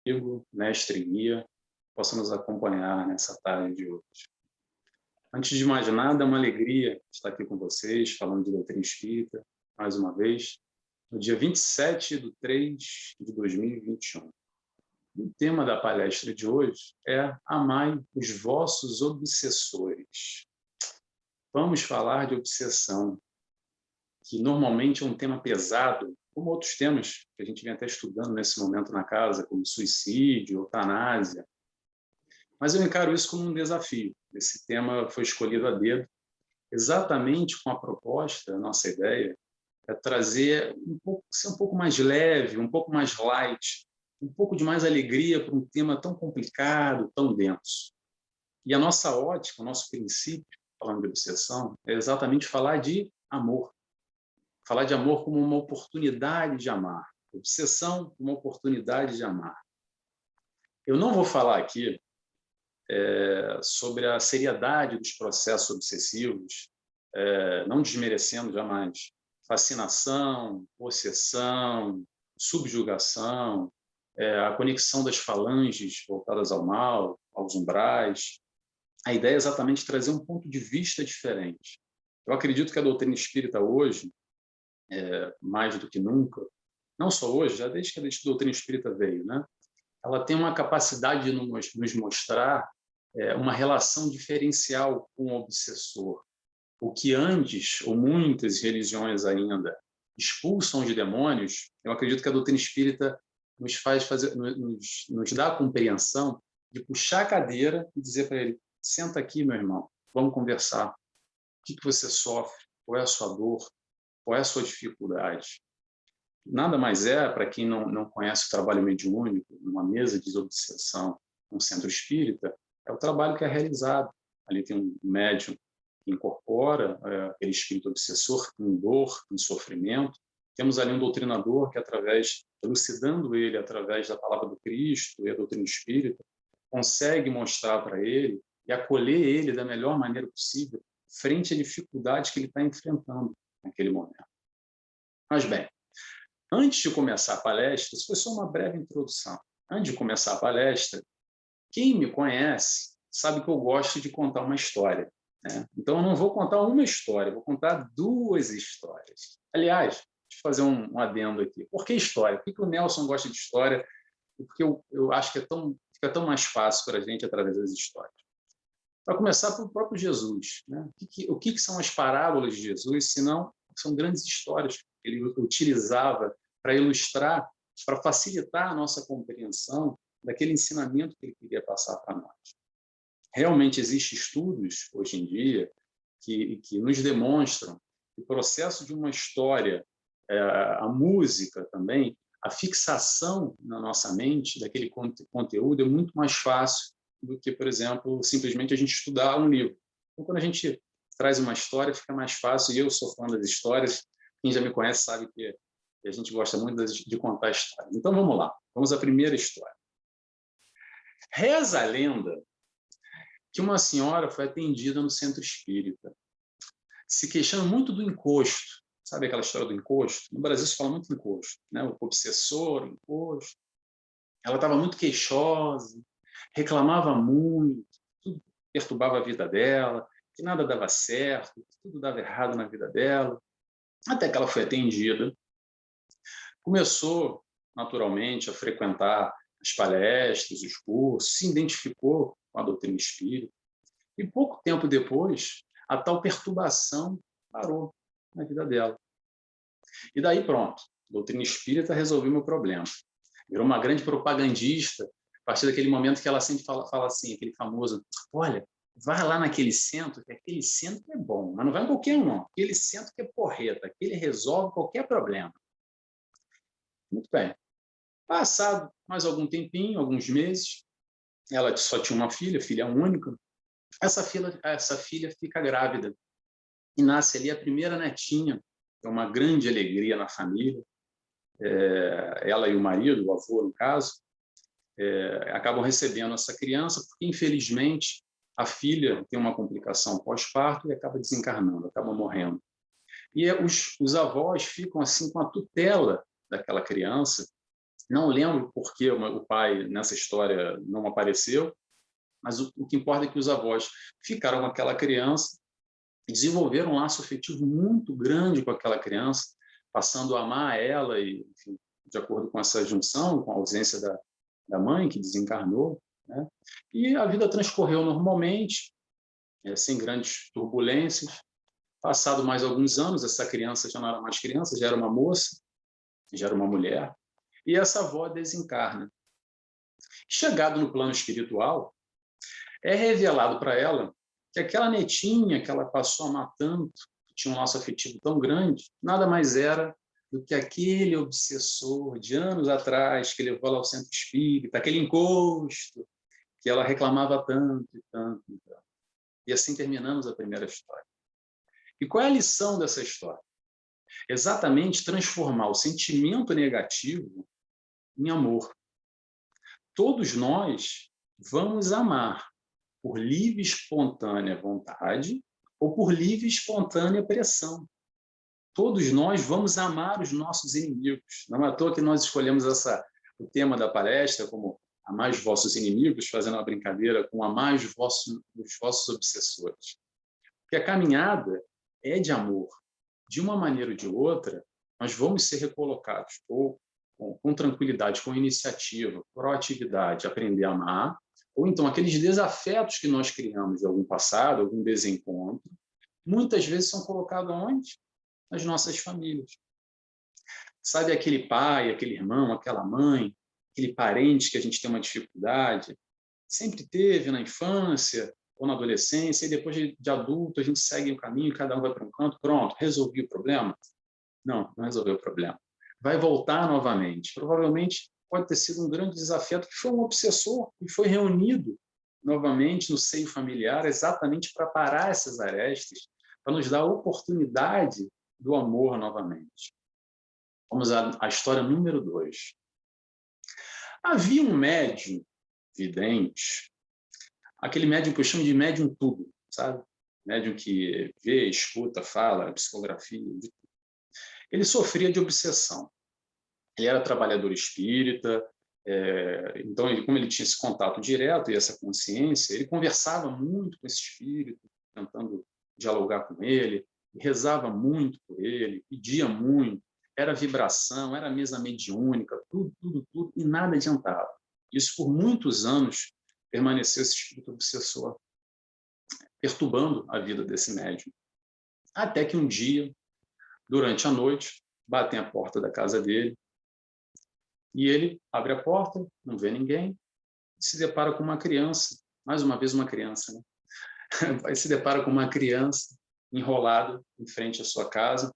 amigo, mestre e guia, possa nos acompanhar nessa tarde de hoje. Antes de mais nada, é uma alegria estar aqui com vocês, falando de doutrina espírita, mais uma vez, no dia 27/3/2021. E o tema da palestra de hoje é Amai os vossos obsessores. Vamos falar de obsessão, que normalmente é um tema pesado, como outros temas que a gente vem até estudando nesse momento na casa, como suicídio, eutanásia. Mas eu encaro isso como um desafio. Esse tema foi escolhido a dedo, exatamente com a proposta, a nossa ideia, é trazer ser um pouco mais leve, um pouco mais light, um pouco de mais alegria para um tema tão complicado, tão denso. E a nossa ótica, o nosso princípio, falando de obsessão, é exatamente falar de amor. Falar de amor como uma oportunidade de amar. Obsessão como uma oportunidade de amar. Eu não vou falar aqui sobre a seriedade dos processos obsessivos, não desmerecendo jamais fascinação, possessão, subjugação, a conexão das falanges voltadas ao mal, aos umbrais. A ideia é exatamente trazer um ponto de vista diferente. Eu acredito que a doutrina espírita hoje, mais do que nunca, não só hoje, já desde que a doutrina espírita veio, né? Ela tem uma capacidade de nos mostrar uma relação diferencial com o obsessor. O que antes, ou muitas religiões ainda, expulsam os demônios, eu acredito que a doutrina espírita nos dá a compreensão de puxar a cadeira e dizer para ele: senta aqui, meu irmão, vamos conversar. O que você sofre? Qual é a sua dor? Qual é a sua dificuldade? Nada mais para quem não conhece o trabalho mediúnico, numa mesa de desobsessão, um centro espírita, é o trabalho que é realizado. Ali tem um médium que incorpora aquele espírito obsessor em dor, em sofrimento. Temos ali um doutrinador que, elucidando ele através da palavra do Cristo e a doutrina espírita, consegue mostrar para ele e acolher ele da melhor maneira possível frente à dificuldade que ele está enfrentando naquele momento. Mas, bem, antes de começar a palestra, isso foi só uma breve introdução. Antes de começar a palestra, quem me conhece sabe que eu gosto de contar uma história, né? Então, eu não vou contar uma história, vou contar duas histórias. Aliás, deixa eu fazer um adendo aqui. Por que história? Por que o Nelson gosta de história? Porque eu acho que fica tão mais fácil para a gente através das histórias. Para começar, pelo próprio Jesus, né? O que são as parábolas de Jesus, se não são grandes histórias que ele utilizava para ilustrar, para facilitar a nossa compreensão daquele ensinamento que ele queria passar para nós. Realmente existem estudos, hoje em dia, que nos demonstram que o processo de uma história, a música também, a fixação na nossa mente daquele conteúdo é muito mais fácil do que, por exemplo, simplesmente a gente estudar um livro. Então, quando a gente traz uma história, fica mais fácil, e eu sou fã das histórias, quem já me conhece sabe que a gente gosta muito de contar histórias. Então, vamos lá, vamos à primeira história. Reza a lenda que uma senhora foi atendida no centro espírita, se queixando muito do encosto. Sabe aquela história do encosto? No Brasil se fala muito encosto, né? O obsessor, o encosto. Ela estava muito queixosa, reclamava muito, tudo perturbava a vida dela, que nada dava certo, que tudo dava errado na vida dela. Até que ela foi atendida, começou naturalmente a frequentar as palestras, os cursos, se identificou com a doutrina espírita, e pouco tempo depois, a tal perturbação parou na vida dela. E daí pronto, a doutrina espírita resolveu o meu problema. Virou uma grande propagandista, a partir daquele momento que ela sempre fala assim, aquele famoso: olha, vai lá naquele centro, que aquele centro é bom, mas não vai em qualquer um, não. Aquele centro que é porreta, aquele resolve qualquer problema. Muito bem. Passado mais algum tempinho, alguns meses, ela só tinha uma filha única. Essa filha fica grávida e nasce ali a primeira netinha. É uma grande alegria na família. Ela e o marido, o avô no caso, acabam recebendo essa criança porque, infelizmente, a filha tem uma complicação pós-parto e acaba desencarnando, acaba morrendo. E os avós ficam assim com a tutela daquela criança Não lembro por que o pai, nessa história, não apareceu, mas o que importa é que os avós ficaram com aquela criança e desenvolveram um laço afetivo muito grande com aquela criança, passando a amar ela, e, enfim, de acordo com essa junção, com a ausência da mãe, que desencarnou, né? E a vida transcorreu normalmente, sem grandes turbulências. Passado mais alguns anos, essa criança já não era mais criança, já era uma moça, já era uma mulher, e essa avó desencarna. Chegado no plano espiritual, é revelado para ela que aquela netinha que ela passou a amar tanto, que tinha um laço afetivo tão grande, nada mais era do que aquele obsessor de anos atrás, que levou ela ao centro espírita, aquele encosto que ela reclamava tanto e tanto e tanto. E assim terminamos a primeira história. E qual é a lição dessa história? Exatamente transformar o sentimento negativo em amor. Todos nós vamos amar por livre e espontânea vontade ou por livre e espontânea pressão. Todos nós vamos amar os nossos inimigos. Não é à toa que nós escolhemos o tema da palestra como amar os vossos inimigos, fazendo uma brincadeira com amar os vossos obsessores. Porque a caminhada é de amor. De uma maneira ou de outra, nós vamos ser recolocados, ou com tranquilidade, com iniciativa, proatividade, aprender a amar, ou então aqueles desafetos que nós criamos de algum passado, algum desencontro, muitas vezes são colocados onde? Nas nossas famílias. Sabe aquele pai, aquele irmão, aquela mãe, aquele parente que a gente tem uma dificuldade, sempre teve na infância ou na adolescência, e depois de adulto a gente segue o caminho, cada um vai para um canto, pronto, resolvi o problema? Não, não resolveu o problema. Vai voltar novamente. Provavelmente pode ter sido um grande desafio, que foi um obsessor e foi reunido novamente no seio familiar exatamente para parar essas arestas, para nos dar a oportunidade do amor novamente. Vamos à história número 2. Havia um médium vidente, aquele médium que eu chamo de médium tudo, sabe? Médium que vê, escuta, fala, psicografia. Ele sofria de obsessão. Ele era trabalhador espírita, então, como ele tinha esse contato direto e essa consciência, ele conversava muito com esse espírito, tentando dialogar com ele, rezava muito por ele, pedia muito, era vibração, era mesa mediúnica, tudo, e nada adiantava. Isso por muitos anos permaneceu esse espírito obsessor, perturbando a vida desse médium. Até que um dia, durante a noite, batem à porta da casa dele, e ele abre a porta, não vê ninguém, e se depara com uma criança, mais uma vez uma criança, né? Aí se depara com uma criança enrolada em frente à sua casa,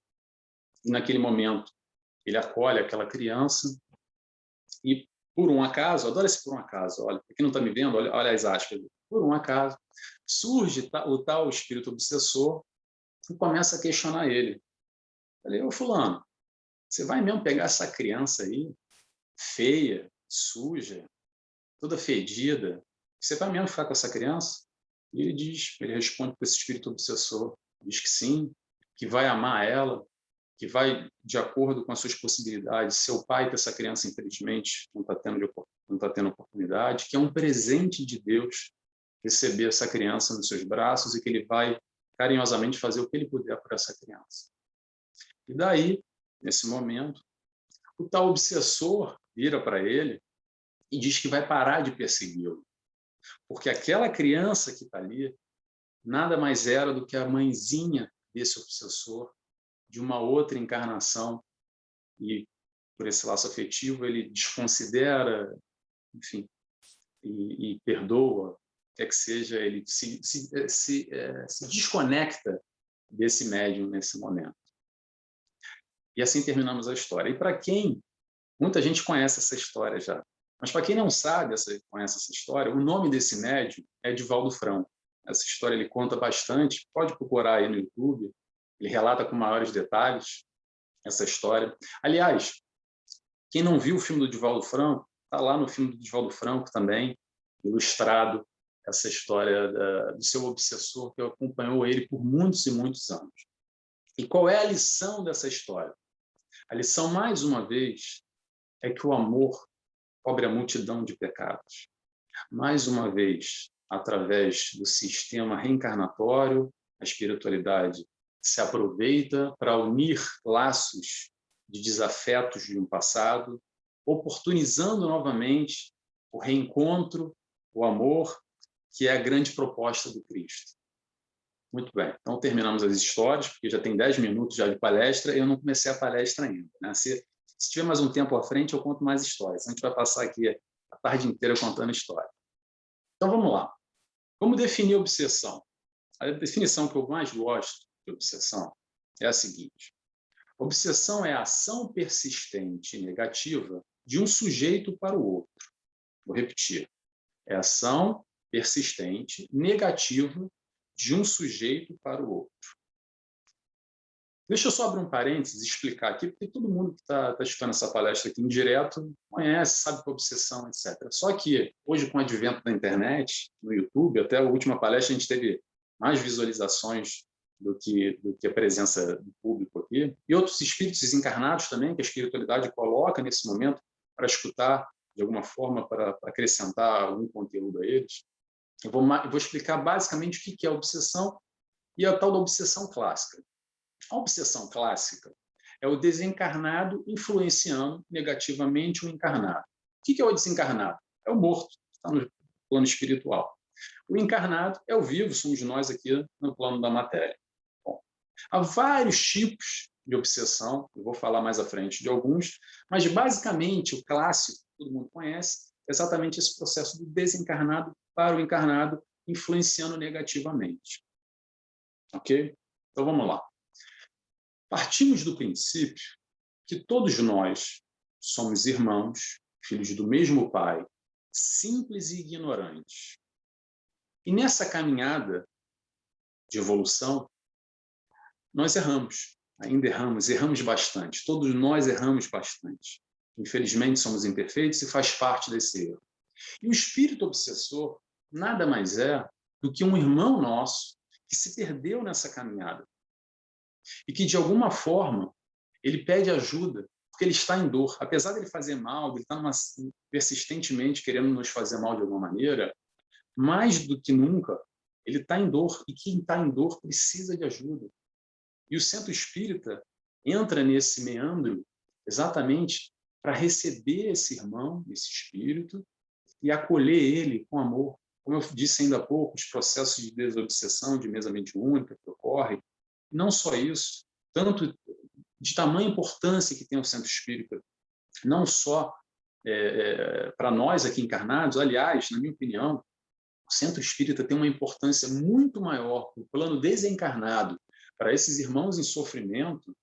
e naquele momento ele acolhe aquela criança, e por um acaso, adoro esse por um acaso, olha, aqui não está me vendo, olha as aspas, por um acaso, surge o tal espírito obsessor e começa a questionar ele. Falei, ô fulano, você vai mesmo pegar essa criança aí, feia, suja, toda fedida, você vai mesmo ficar com essa criança? E ele responde para esse espírito obsessor, diz que sim, que vai amar ela, que vai de acordo com as suas possibilidades. Seu pai que essa criança, infelizmente, não está tendo oportunidade, que é um presente de Deus receber essa criança nos seus braços e que ele vai carinhosamente fazer o que ele puder por essa criança. E daí, nesse momento, o tal obsessor vira para ele e diz que vai parar de persegui-lo, porque aquela criança que está ali nada mais era do que a mãezinha desse obsessor de uma outra encarnação, e por esse laço afetivo ele desconsidera, enfim, e perdoa, quer que seja, ele se desconecta desse médium nesse momento. E assim terminamos a história. E para quem, muita gente conhece essa história já, mas para quem não sabe, conhece essa história, o nome desse médium é Divaldo Franco. Essa história ele conta bastante, pode procurar aí no YouTube, ele relata com maiores detalhes essa história. Aliás, quem não viu o filme do Divaldo Franco, está lá no filme do Divaldo Franco também, ilustrado essa história do seu obsessor que acompanhou ele por muitos e muitos anos. E qual é a lição dessa história? A lição, mais uma vez, é que o amor cobre a multidão de pecados. Mais uma vez, através do sistema reencarnatório, a espiritualidade se aproveita para unir laços de desafetos de um passado, oportunizando novamente o reencontro, o amor, que é a grande proposta do Cristo. Muito bem, então terminamos as histórias, porque já tem 10 minutos já de palestra e eu não comecei a palestra ainda, né? Se tiver mais um tempo à frente, eu conto mais histórias. A gente vai passar aqui a tarde inteira contando história. Então vamos lá. Como definir obsessão? A definição que eu mais gosto de obsessão é a seguinte: obsessão é a ação persistente e negativa de um sujeito para o outro. Vou repetir. É a ação persistente, negativa, de um sujeito para o outro. Deixa eu só abrir um parênteses e explicar aqui, porque todo mundo que está escutando essa palestra aqui em direto conhece, sabe que é obsessão, etc. Só que hoje, com o advento da internet, no YouTube, até a última palestra a gente teve mais visualizações do que a presença do público aqui, e outros espíritos encarnados também, que a espiritualidade coloca nesse momento para escutar, de alguma forma, para acrescentar algum conteúdo a eles. Eu vou explicar basicamente o que é a obsessão e a tal da obsessão clássica. A obsessão clássica é o desencarnado influenciando negativamente o encarnado. O que é o desencarnado? É o morto, que está no plano espiritual. O encarnado é o vivo, somos nós aqui no plano da matéria. Bom, há vários tipos de obsessão, eu vou falar mais à frente de alguns, mas basicamente o clássico, que todo mundo conhece, é exatamente esse processo do desencarnado para o encarnado, influenciando negativamente. Ok? Então vamos lá. Partimos do princípio que todos nós somos irmãos, filhos do mesmo Pai, simples e ignorantes. E nessa caminhada de evolução, nós erramos, ainda erramos bastante. Todos nós erramos bastante. Infelizmente, somos imperfeitos e faz parte desse erro. E o espírito obsessor nada mais é do que um irmão nosso que se perdeu nessa caminhada e que, de alguma forma, ele pede ajuda porque ele está em dor. Apesar de ele fazer mal, ele está persistentemente querendo nos fazer mal de alguma maneira, mais do que nunca, ele está em dor, e quem está em dor precisa de ajuda. E o centro espírita entra nesse meandro exatamente para receber esse irmão, esse espírito, e acolher ele com amor. Como eu disse ainda há pouco, os processos de desobsessão, de mesa mediúnica que ocorrem, não só isso, tanto de tamanha importância que tem o centro espírita, não só para nós aqui encarnados, aliás, na minha opinião, o centro espírita tem uma importância muito maior no plano desencarnado para esses irmãos em sofrimento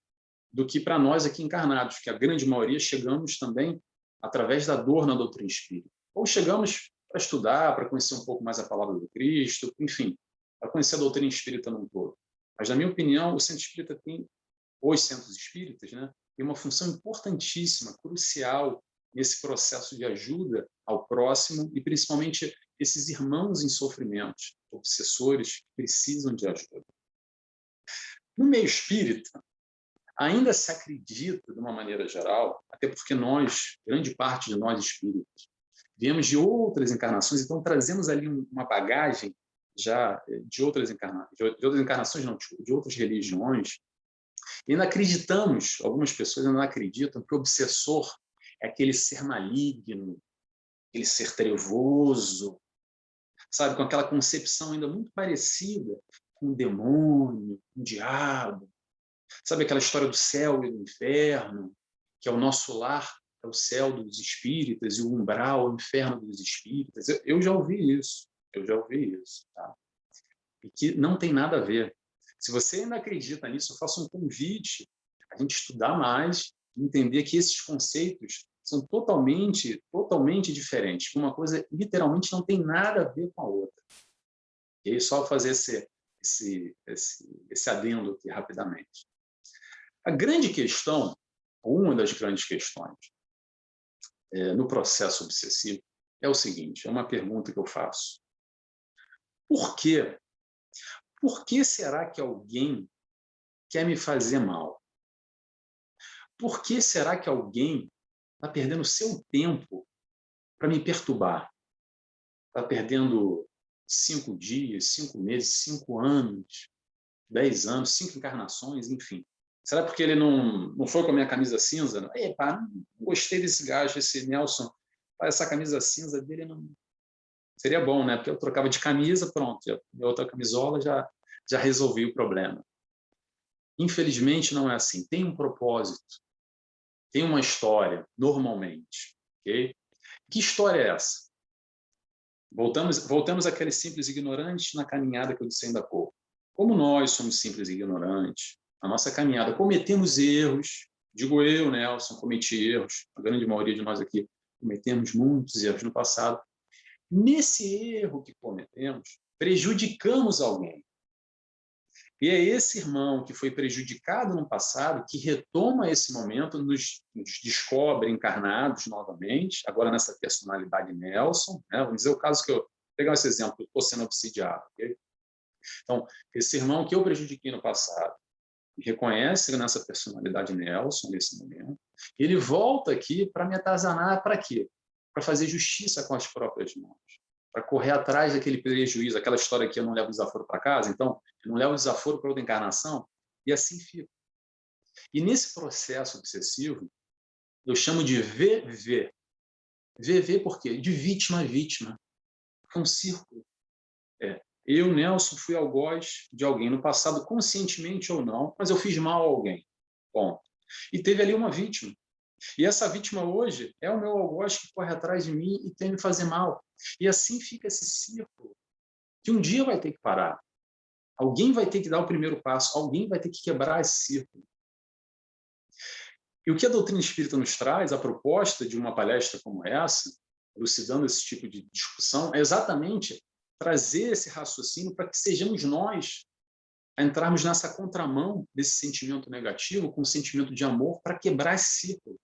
do que para nós aqui encarnados, que a grande maioria chegamos também através da dor na doutrina espírita. Ou chegamos para estudar, para conhecer um pouco mais a palavra do Cristo, enfim, para conhecer a doutrina espírita num todo. Mas, na minha opinião, o centro espírita tem, os centros espíritas, né, tem uma função importantíssima, crucial, nesse processo de ajuda ao próximo e, principalmente, esses irmãos em sofrimento, obsessores que precisam de ajuda. No meio espírita, ainda se acredita, de uma maneira geral, até porque nós, grande parte de nós espíritas, viemos de outras encarnações, então trazemos ali uma bagagem já de outras encarnações, não, de outras religiões, e ainda acreditamos, algumas pessoas ainda acreditam que o obsessor é aquele ser maligno, aquele ser trevoso, sabe, com aquela concepção ainda muito parecida com o demônio, com o diabo. Sabe aquela história do céu e do inferno, que é o nosso lar, é o céu dos espíritas, e o umbral é o inferno dos espíritas? Eu já ouvi isso, tá? E que não tem nada a ver. Se você ainda acredita nisso, eu faço um convite a gente estudar mais, entender que esses conceitos são totalmente diferentes, que uma coisa literalmente não tem nada a ver com a outra. E aí, só fazer esse adendo aqui rapidamente. A grande questão, uma das grandes questões no processo obsessivo é o seguinte, é uma pergunta que eu faço. Por quê? Por que será que alguém quer me fazer mal? Por que será que alguém está perdendo o seu tempo para me perturbar. Está perdendo 5 dias, 5 meses, 5 anos, 10 anos, 5 encarnações, enfim. Será porque ele não foi com a minha camisa cinza? Não? Epa, não gostei desse gajo, esse Nelson. Essa camisa cinza dele não... Seria bom, né? Porque eu trocava de camisa, pronto. Minha outra camisola já resolvi o problema. Infelizmente, não é assim. Tem um propósito. Tem uma história, normalmente. Okay? Que história é essa? Voltamos àquele simples ignorante na caminhada que eu disse ainda há pouco. Como nós somos simples ignorantes, na nossa caminhada cometemos erros, digo eu, Nelson, cometi erros, a grande maioria de nós aqui cometemos muitos erros no passado. Nesse erro que cometemos, prejudicamos alguém. E é esse irmão que foi prejudicado no passado que retoma esse momento, nos descobre encarnados novamente, agora nessa personalidade Nelson, né? Vamos dizer o caso que eu... Vou pegar esse exemplo, eu estou sendo obsidiado. Okay? Então, esse irmão que eu prejudiquei no passado, reconhece nessa personalidade Nelson, nesse momento, ele volta aqui para me atazanar, para quê? Para fazer justiça com as próprias mãos, para correr atrás daquele prejuízo, aquela história que eu não levo desaforo para casa, então, eu não levo desaforo para outra encarnação, e assim fica. E nesse processo obsessivo, eu chamo de VV. VV por quê? De vítima a vítima. É um círculo. Eu, Nelson, fui algoz de alguém no passado, conscientemente ou não, mas eu fiz mal a alguém. Bom, e teve ali uma vítima. E essa vítima hoje é o meu algoz que corre atrás de mim e quer me fazer mal. E assim fica esse círculo, que um dia vai ter que parar. Alguém vai ter que dar o primeiro passo, alguém vai ter que quebrar esse círculo. E o que a doutrina espírita nos traz, a proposta de uma palestra como essa, elucidando esse tipo de discussão, é exatamente trazer esse raciocínio para que sejamos nós a entrarmos nessa contramão desse sentimento negativo com o sentimento de amor para quebrar esse círculo,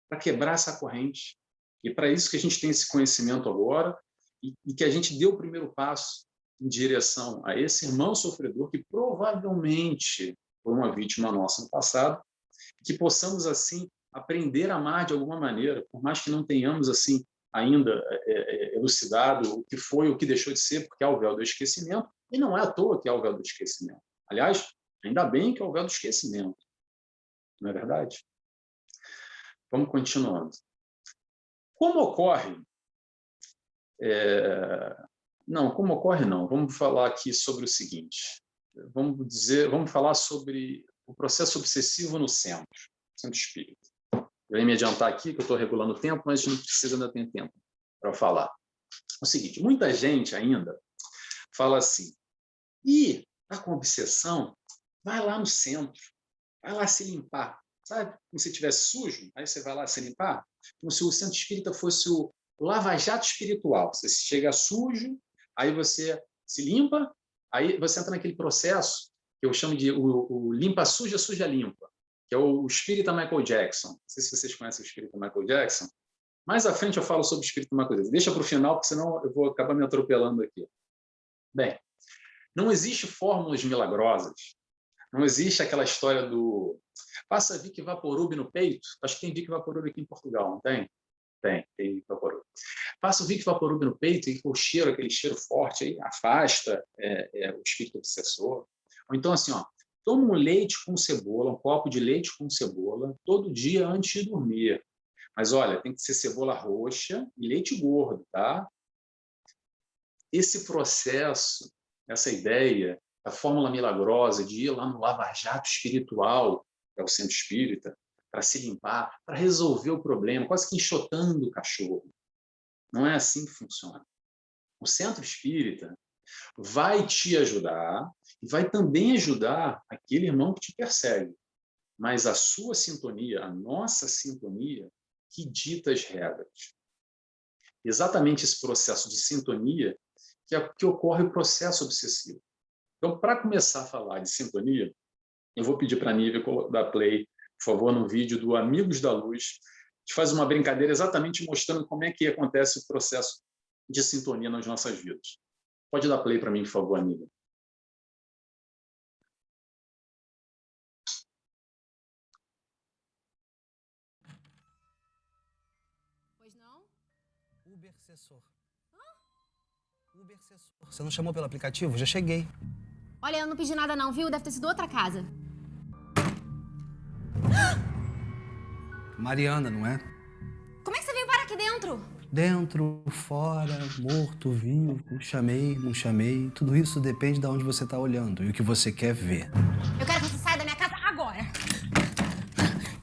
para quebrar essa corrente. E para isso que a gente tem esse conhecimento agora e que a gente deu o primeiro passo em direção a esse irmão sofredor que provavelmente foi uma vítima nossa no passado, que possamos, assim, aprender a amar de alguma maneira, por mais que não tenhamos, assim, ainda elucidado o que foi, o que deixou de ser, porque há o véu do esquecimento, e não é à toa que há o véu do esquecimento. Aliás, ainda bem que é o véu do esquecimento, não é verdade? Vamos continuando. Como ocorre? Como ocorre não. Vamos falar aqui sobre o seguinte. Vamos falar sobre o processo obsessivo no centro espírita. Eu ia me adiantar aqui, que eu estou regulando o tempo, mas não precisa, ainda tem tempo para falar. O seguinte, muita gente ainda fala assim, está com obsessão, vai lá no centro, vai lá se limpar. Sabe? Como se estivesse sujo, aí você vai lá se limpar, como se o centro espírita fosse o lava-jato espiritual. Você chega sujo, aí você se limpa, aí você entra naquele processo que eu chamo de o limpa suja, suja limpa, que é o espírita Michael Jackson. Não sei se vocês conhecem o espírita Michael Jackson. Mais à frente eu falo sobre o espírita Michael Jackson. Deixa para o final, porque senão eu vou acabar me atropelando aqui. Bem, não existe fórmulas milagrosas. Não existe aquela história do passa Vic Vaporub no peito. Acho que tem Vic Vaporub aqui em Portugal, não tem? Tem Vic Vaporub. Passa o Vic Vaporub no peito e o cheiro, aquele cheiro forte, aí afasta o espírito obsessor. Ou então assim, toma um leite com cebola, um copo de leite com cebola, todo dia antes de dormir. Mas olha, tem que ser cebola roxa e leite gordo, tá? Esse processo, essa ideia, a fórmula milagrosa de ir lá no lava-jato espiritual, que é o centro espírita, para se limpar, para resolver o problema, quase que enxotando o cachorro. Não é assim que funciona. O centro espírita vai te ajudar e vai também ajudar aquele irmão que te persegue. Mas a sua sintonia, a nossa sintonia, que dita as regras. Exatamente esse processo de sintonia que ocorre o processo obsessivo. Então, para começar a falar de sintonia, eu vou pedir para a Nívia dar play, por favor, no vídeo do Amigos da Luz. A gente faz uma brincadeira exatamente mostrando como é que acontece o processo de sintonia nas nossas vidas. Pode dar play para mim, por favor, Nívia. Ubercessor. Ubercessor. Você não chamou pelo aplicativo? Já cheguei. Olha, eu não pedi nada não, viu? Deve ter sido outra casa. Mariana, não é? Como é que você veio parar aqui dentro? Dentro, fora, morto, vivo, chamei, não chamei. Tudo isso depende de onde você tá olhando e o que você quer ver. Eu quero que você saia da minha casa agora.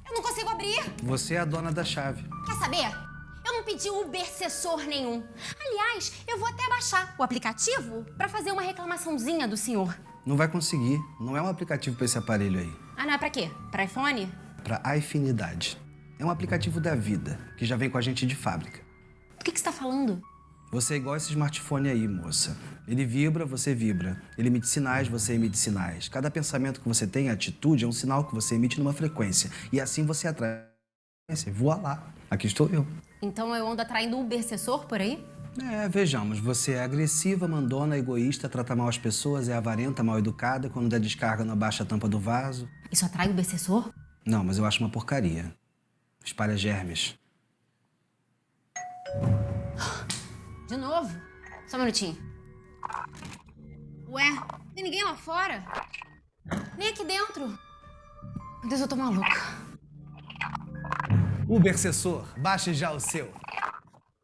Eu não consigo abrir. Você é a dona da chave. Quer saber? Eu não pedi Ubercessor nenhum. Aliás, eu vou até baixar o aplicativo pra fazer uma reclamaçãozinha do senhor. Não vai conseguir. Não é um aplicativo pra esse aparelho aí. Ah, não é pra quê? Pra iPhone? Pra Afinidade. É um aplicativo da vida, que já vem com a gente de fábrica. Do que você tá falando? Você é igual esse smartphone aí, moça. Ele vibra, você vibra. Ele emite sinais, você emite sinais. Cada pensamento que você tem, atitude, é um sinal que você emite numa frequência. E assim você atrai. Você voa lá. Aqui estou eu. Então eu ando atraindo Ubercessor por aí? Vejamos. Você é agressiva, mandona, egoísta, trata mal as pessoas, é avarenta, mal educada, quando der descarga não abaixa a tampa do vaso. Isso atrai Ubercessor? Não, mas eu acho uma porcaria. Espalha germes. De novo? Só um minutinho. Ué, não tem ninguém lá fora? Nem aqui dentro. Meu Deus, eu tô maluca. Ubercessor, baixe já o seu.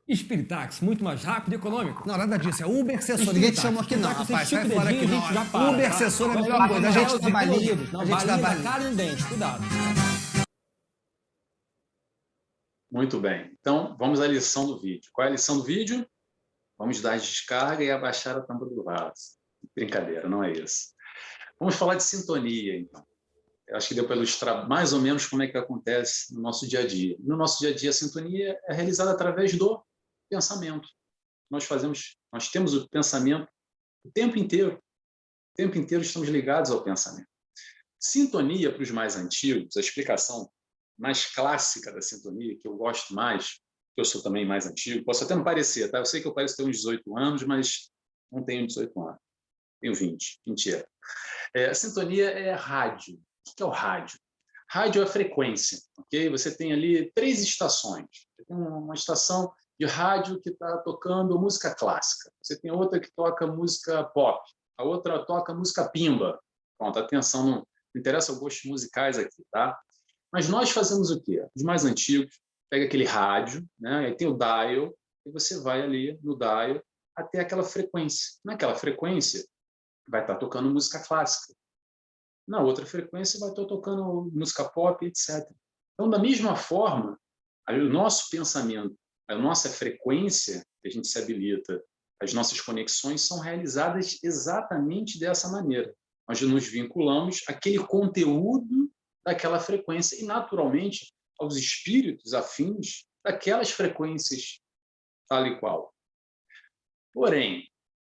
Espiritax, muito mais rápido e econômico. Não, nada disso. É Ubercessor. Ninguém te chamou aqui não, Espiritax, rapaz. você Sai estica o fora aqui dedinho, não. a gente já para, Ubercessor tá? é a melhor coisa. A gente trabalha. Não, A gente trabalha trabalha. cara e no dente, cuidado. Muito bem. Então, vamos à lição do vídeo. Qual é a lição do vídeo? Vamos dar descarga e abaixar a tampa do vaso. Brincadeira, não é isso. Vamos falar de sintonia, então. Eu acho que deu para ilustrar mais ou menos como é que acontece no nosso dia a dia. No nosso dia a dia, a sintonia é realizada através do pensamento. Nós temos o pensamento o tempo inteiro. O tempo inteiro estamos ligados ao pensamento. Sintonia, para os mais antigos, a explicação mais clássica da sintonia, que eu gosto mais, que eu sou também mais antigo, posso até não parecer, tá? Eu sei que eu pareço ter uns 18 anos, mas não tenho 18 anos. Tenho 20, mentira. A sintonia é rádio. O que é o rádio? Rádio é frequência, ok? Você tem ali 3 estações. Você tem uma estação de rádio que está tocando música clássica. Você tem outra que toca música pop. A outra toca música pimba. Pronto, atenção, não interessa os gostos musicais aqui, tá? Mas nós fazemos o quê? Os mais antigos, pega aquele rádio, né? Aí tem o dial, e você vai ali no dial até aquela frequência. Naquela frequência, vai estar tocando música clássica. Na outra frequência, vai estar tocando música pop, etc. Então, da mesma forma, o nosso pensamento, a nossa frequência que a gente se habilita, as nossas conexões são realizadas exatamente dessa maneira. Nós nos vinculamos àquele conteúdo daquela frequência e, naturalmente, aos espíritos afins daquelas frequências tal e qual. Porém,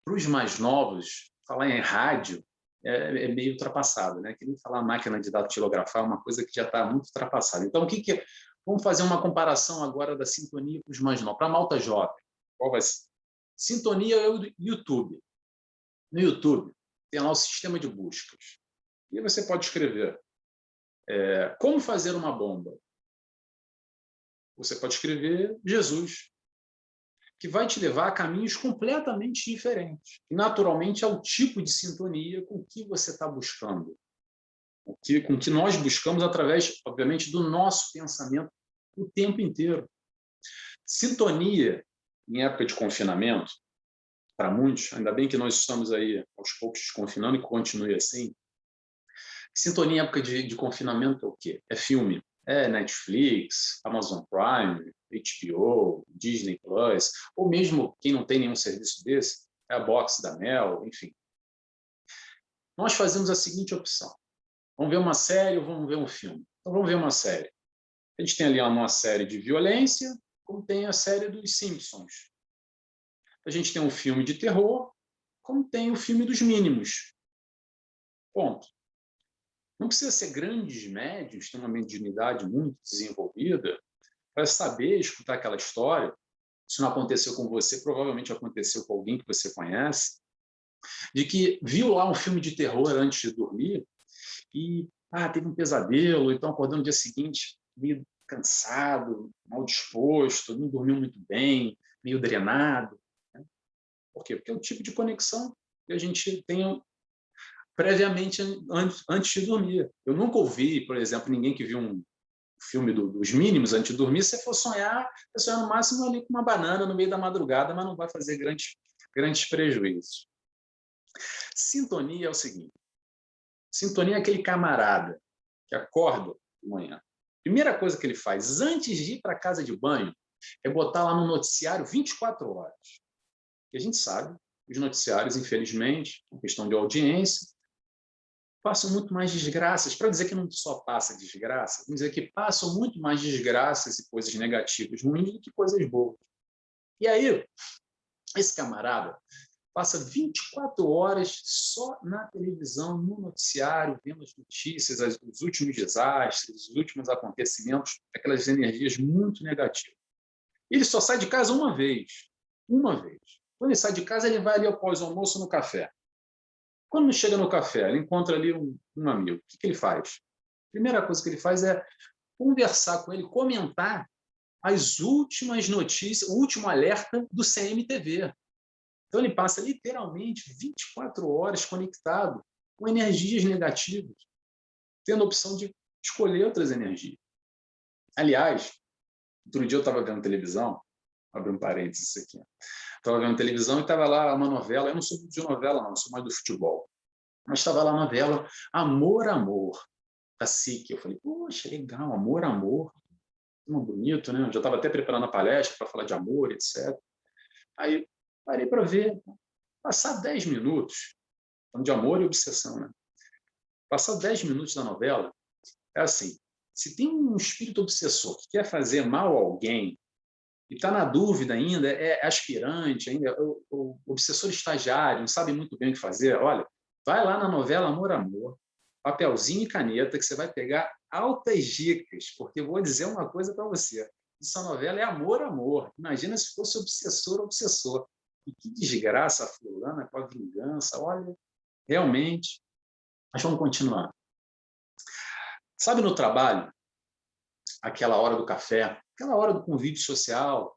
para os mais novos, falar em rádio é meio ultrapassado, né? Que nem falar máquina de datilografar é uma coisa que já está muito ultrapassada. Então, o que que é? Vamos fazer uma comparação agora da sintonia para os mais novos, para a malta jovem. Qual vai ser? Sintonia é o YouTube. No YouTube, tem lá o sistema de buscas. E você pode escrever como fazer uma bomba. Você pode escrever Jesus, que vai te levar a caminhos completamente diferentes. E, naturalmente, é o tipo de sintonia com que você está buscando. Com que nós buscamos através, obviamente, do nosso pensamento o tempo inteiro. Sintonia, em época de confinamento, para muitos, ainda bem que nós estamos aí aos poucos desconfinando e continue assim. Sintonia em época de confinamento é o quê? É filme. É Netflix, Amazon Prime, HBO, Disney Plus, ou mesmo quem não tem nenhum serviço desse, é a Box da Mel, enfim. Nós fazemos a seguinte opção. Vamos ver uma série ou vamos ver um filme? Então vamos ver uma série. A gente tem ali uma série de violência, como tem a série dos Simpsons. A gente tem um filme de terror, como tem o filme dos Mínimos. Ponto. Não precisa ser grandes médios, ter uma mediunidade muito desenvolvida para saber escutar aquela história. Se não aconteceu com você, provavelmente aconteceu com alguém que você conhece, de que viu lá um filme de terror antes de dormir e teve um pesadelo, então acordou no dia seguinte meio cansado, mal disposto, não dormiu muito bem, meio drenado, né? Por quê? Porque é o tipo de conexão que a gente tem previamente antes de dormir. Eu nunca ouvi, por exemplo, ninguém que viu um filme dos Mínimos antes de dormir, se for sonhar, você sonhar no máximo ali com uma banana no meio da madrugada, mas não vai fazer grandes prejuízos. Sintonia é o seguinte, sintonia é aquele camarada que acorda de manhã. Primeira coisa que ele faz, antes de ir para a casa de banho, é botar lá no noticiário 24 horas. E a gente sabe, os noticiários, infelizmente, em questão de audiência, passam muito mais desgraças. Para dizer que não só passa desgraça, vamos dizer que passam muito mais desgraças e coisas negativas, ruins, do que coisas boas. E aí, esse camarada passa 24 horas só na televisão, no noticiário, vendo as notícias, os últimos desastres, os últimos acontecimentos, aquelas energias muito negativas. Ele só sai de casa uma vez. Uma vez. Quando ele sai de casa, ele vai ali após o almoço no café. Quando ele chega no café, ele encontra ali um amigo. O que ele faz? A primeira coisa que ele faz é conversar com ele, comentar as últimas notícias, o último alerta do CMTV. Então, ele passa literalmente 24 horas conectado com energias negativas, tendo a opção de escolher outras energias. Aliás, outro dia eu estava vendo televisão, abri um parênteses aqui, estava vendo televisão e estava lá uma novela, eu não sou de novela não, sou mais do futebol, mas estava lá a novela Amor, Amor, da SIC. Eu falei, poxa, legal, Amor, Amor, muito bonito, né? Eu já estava até preparando a palestra para falar de amor, etc. Aí parei para ver, passar 10 minutos, falando de amor e obsessão, né? Passar 10 minutos da novela, é assim, se tem um espírito obsessor que quer fazer mal a alguém, e está na dúvida ainda, é aspirante, ainda, o obsessor estagiário, não sabe muito bem o que fazer, olha, vai lá na novela Amor, Amor, papelzinho e caneta, que você vai pegar altas dicas, porque eu vou dizer uma coisa para você, essa novela é Amor, Amor, imagina se fosse obsessor, obsessor, e que desgraça a fulana com a vingança, olha, realmente, mas vamos continuar. Sabe no trabalho, aquela hora do café, aquela hora do convívio social,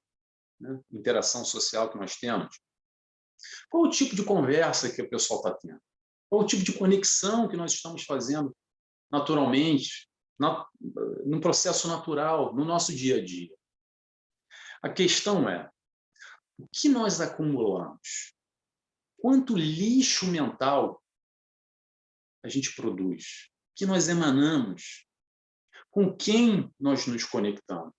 né, interação social que nós temos, qual o tipo de conversa que o pessoal está tendo? Qual o tipo de conexão que nós estamos fazendo naturalmente, num processo natural, no nosso dia a dia? A questão é, o que nós acumulamos? Quanto lixo mental a gente produz? O que nós emanamos? Com quem nós nos conectamos?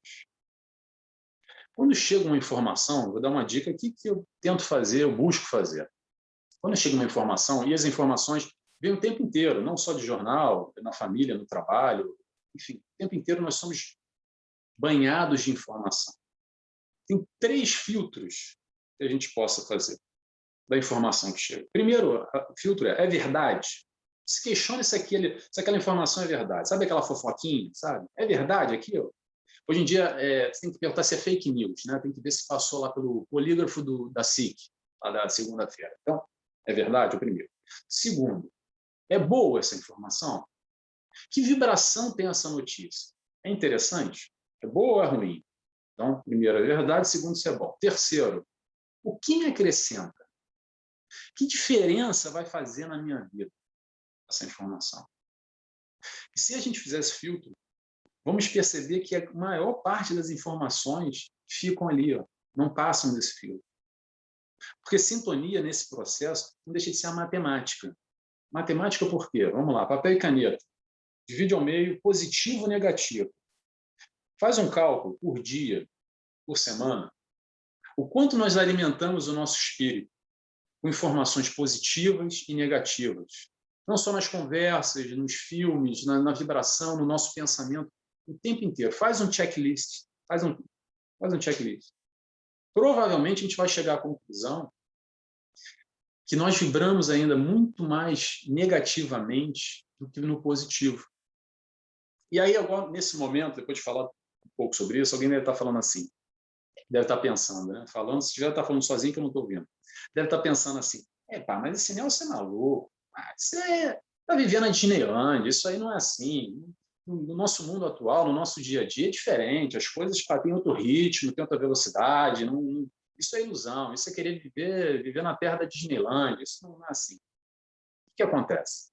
Quando chega uma informação, vou dar uma dica aqui que eu tento fazer, eu busco fazer. Quando chega uma informação, e as informações vêm o tempo inteiro, não só de jornal, na família, no trabalho, enfim, o tempo inteiro nós somos banhados de informação. Tem 3 filtros que a gente possa fazer da informação que chega. Primeiro, o filtro é verdade? Se questione se aquela informação é verdade. Sabe aquela fofoquinha, sabe? É verdade aquilo? Hoje em dia, você tem que perguntar se é fake news, né? Tem que ver se passou lá pelo polígrafo da SIC, lá da segunda-feira. Então, é verdade, o primeiro. Segundo, é boa essa informação? Que vibração tem essa notícia? É interessante? É boa ou é ruim? Então, primeiro, é verdade. Segundo, se é bom. Terceiro, o que me acrescenta? Que diferença vai fazer na minha vida essa informação? E se a gente fizer esse filtro, vamos perceber que a maior parte das informações ficam ali, ó, não passam desse filtro. Porque sintonia nesse processo não deixa de ser a matemática. Matemática por quê? Vamos lá, papel e caneta. Divide ao meio, positivo ou negativo. Faz um cálculo por dia, por semana. O quanto nós alimentamos o nosso espírito com informações positivas e negativas. Não só nas conversas, nos filmes, na vibração, no nosso pensamento, o tempo inteiro. Faz um checklist. Faz um checklist. Provavelmente a gente vai chegar à conclusão que nós vibramos ainda muito mais negativamente do que no positivo. E aí, agora, nesse momento, depois de falar um pouco sobre isso, alguém deve estar falando assim, deve estar pensando, né? Falando, se tiver estar falando sozinho que eu não estou ouvindo, deve estar pensando assim, mas esse Nelson é maluco, você está vivendo a Disneyland, isso aí não é assim. No nosso mundo atual, no nosso dia a dia, é diferente, as coisas têm outro ritmo, têm outra velocidade, Isso é ilusão, isso é querer viver na terra da Disneylândia, isso não é assim. O que acontece?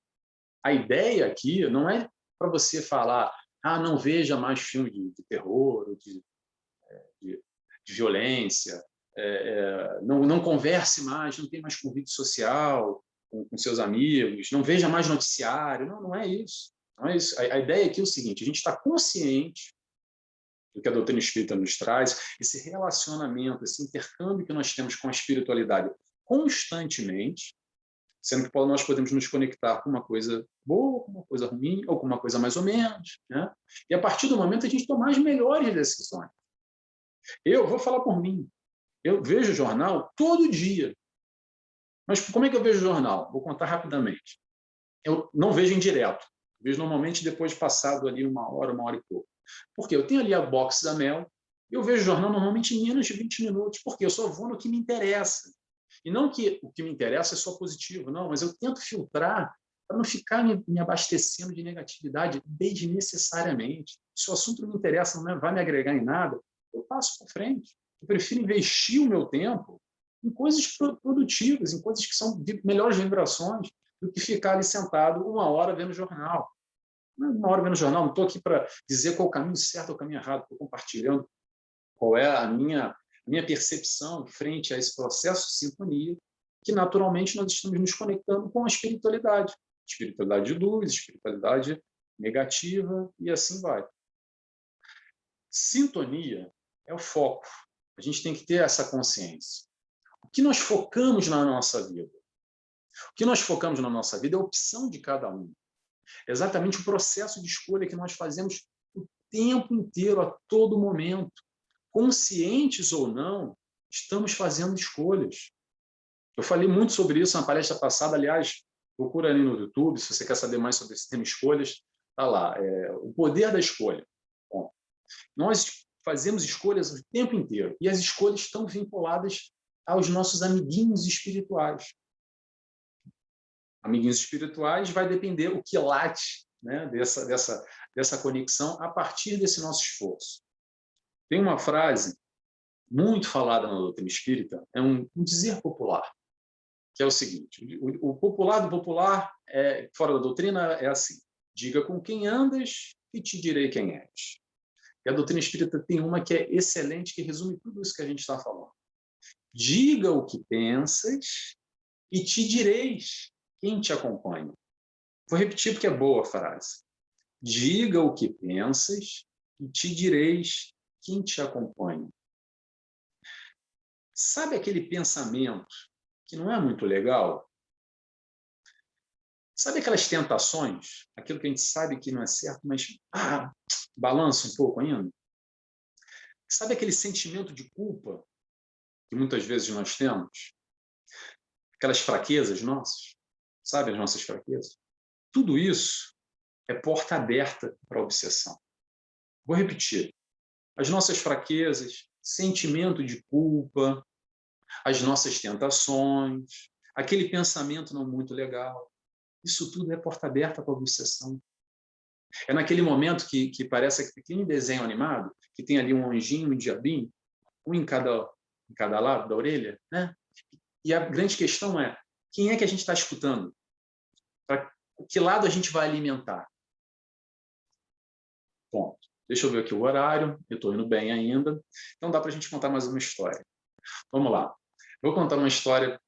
A ideia aqui não é para você falar, não veja mais filme de terror, de violência, não converse mais, não tenha mais convívio social com seus amigos, não veja mais noticiário. Não é isso. Não é isso. A ideia aqui é o seguinte: a gente está consciente do que a doutrina espírita nos traz, esse relacionamento, esse intercâmbio que nós temos com a espiritualidade constantemente, sendo que nós podemos nos conectar com uma coisa boa, com uma coisa ruim, ou com uma coisa mais ou menos, né? E a partir do momento a gente tomar as melhores decisões. Eu vou falar por mim. Eu vejo jornal todo dia. Mas como é que eu vejo jornal? Vou contar rapidamente. Eu não vejo em direto. Vejo normalmente depois de passado ali uma hora e pouco. Porque eu tenho ali a box da Mel, eu vejo jornal normalmente em menos de 20 minutos, porque eu só vou no que me interessa. E não que o que me interessa é só positivo, não, mas eu tento filtrar para não ficar me abastecendo de negatividade desnecessariamente. Se o assunto não me interessa, não vai me agregar em nada, eu passo para frente. Eu prefiro investir o meu tempo em coisas produtivas, em coisas que são de melhores vibrações, do que ficar ali sentado uma hora vendo jornal. Uma hora vendo jornal, não estou aqui para dizer qual é o caminho certo ou o caminho errado, estou compartilhando qual é a minha percepção frente a esse processo de sintonia, que naturalmente nós estamos nos conectando com a espiritualidade. Espiritualidade de luz, espiritualidade negativa, e assim vai. Sintonia é o foco. A gente tem que ter essa consciência. O que nós focamos na nossa vida? O que nós focamos na nossa vida é a opção de cada um. É exatamente o processo de escolha que nós fazemos o tempo inteiro, a todo momento. Conscientes ou não, estamos fazendo escolhas. Eu falei muito sobre isso na palestra passada, aliás, procura ali no YouTube, se você quer saber mais sobre esse tema escolhas, está lá, o poder da escolha. Bom, nós fazemos escolhas o tempo inteiro, e as escolhas estão vinculadas aos nossos amiguinhos espirituais. Amiguinhos espirituais vai depender o que late, né, dessa conexão a partir desse nosso esforço. Tem uma frase muito falada na doutrina espírita, é um dizer popular, que é o seguinte: o popular do popular, fora da doutrina, é assim: diga com quem andas e te direi quem és. E a doutrina espírita tem uma que é excelente, que resume tudo isso que a gente está falando. Diga o que pensas e te direis quem te acompanha. Vou repetir porque é boa a frase. Diga o que pensas e te direis quem te acompanha. Sabe aquele pensamento que não é muito legal? Sabe aquelas tentações? Aquilo que a gente sabe que não é certo, mas balança um pouco ainda? Sabe aquele sentimento de culpa que muitas vezes nós temos? Aquelas fraquezas nossas? Sabe as nossas fraquezas? Tudo isso é porta aberta para a obsessão. Vou repetir. As nossas fraquezas, sentimento de culpa, as nossas tentações, aquele pensamento não muito legal, isso tudo é porta aberta para a obsessão. É naquele momento que parece que tem um desenho animado, que tem ali um anjinho e um diabinho, um em cada lado da orelha, né? E a grande questão é, quem é que a gente está escutando? Para que lado a gente vai alimentar? Ponto. Deixa eu ver aqui o horário, eu estou indo bem ainda, então dá para a gente contar mais uma história. Vamos lá. Vou contar uma história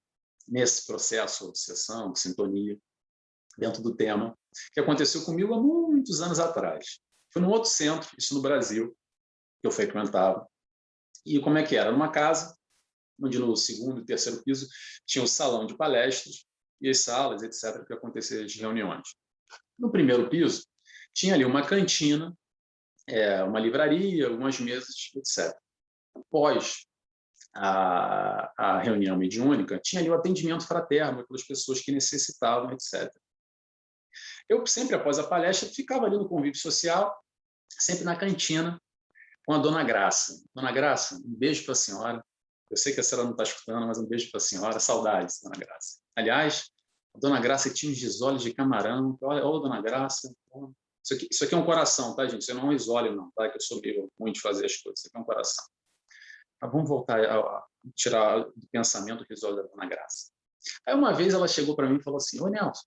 nesse processo, obsessão, sintonia, dentro do tema, que aconteceu comigo há muitos anos atrás. Foi num outro centro, isso no Brasil, que eu frequentava. E como é que era? Numa casa, onde no segundo e terceiro piso tinha o salão de palestras e as salas, etc., que aconteciam as reuniões. No primeiro piso, tinha ali uma cantina, uma livraria, algumas mesas, etc. Após a reunião mediúnica, tinha ali o atendimento fraterno pelas pessoas que necessitavam, etc. Eu sempre, após a palestra, ficava ali no convívio social, sempre na cantina, com a Dona Graça. Dona Graça, um beijo para a senhora. Eu sei que a senhora não está escutando, mas um beijo para a senhora. Saudades, Dona Graça. Aliás, a Dona Graça tinha uns risoles de camarão. Olha, Dona Graça. Isso aqui é um coração, tá, gente? Isso não é um risole, não, tá? Que eu sou meio ruim de fazer as coisas. Isso aqui é um coração. Mas vamos voltar tirar do pensamento o risório da Dona Graça. Aí uma vez ela chegou para mim e falou assim, ô Nelson,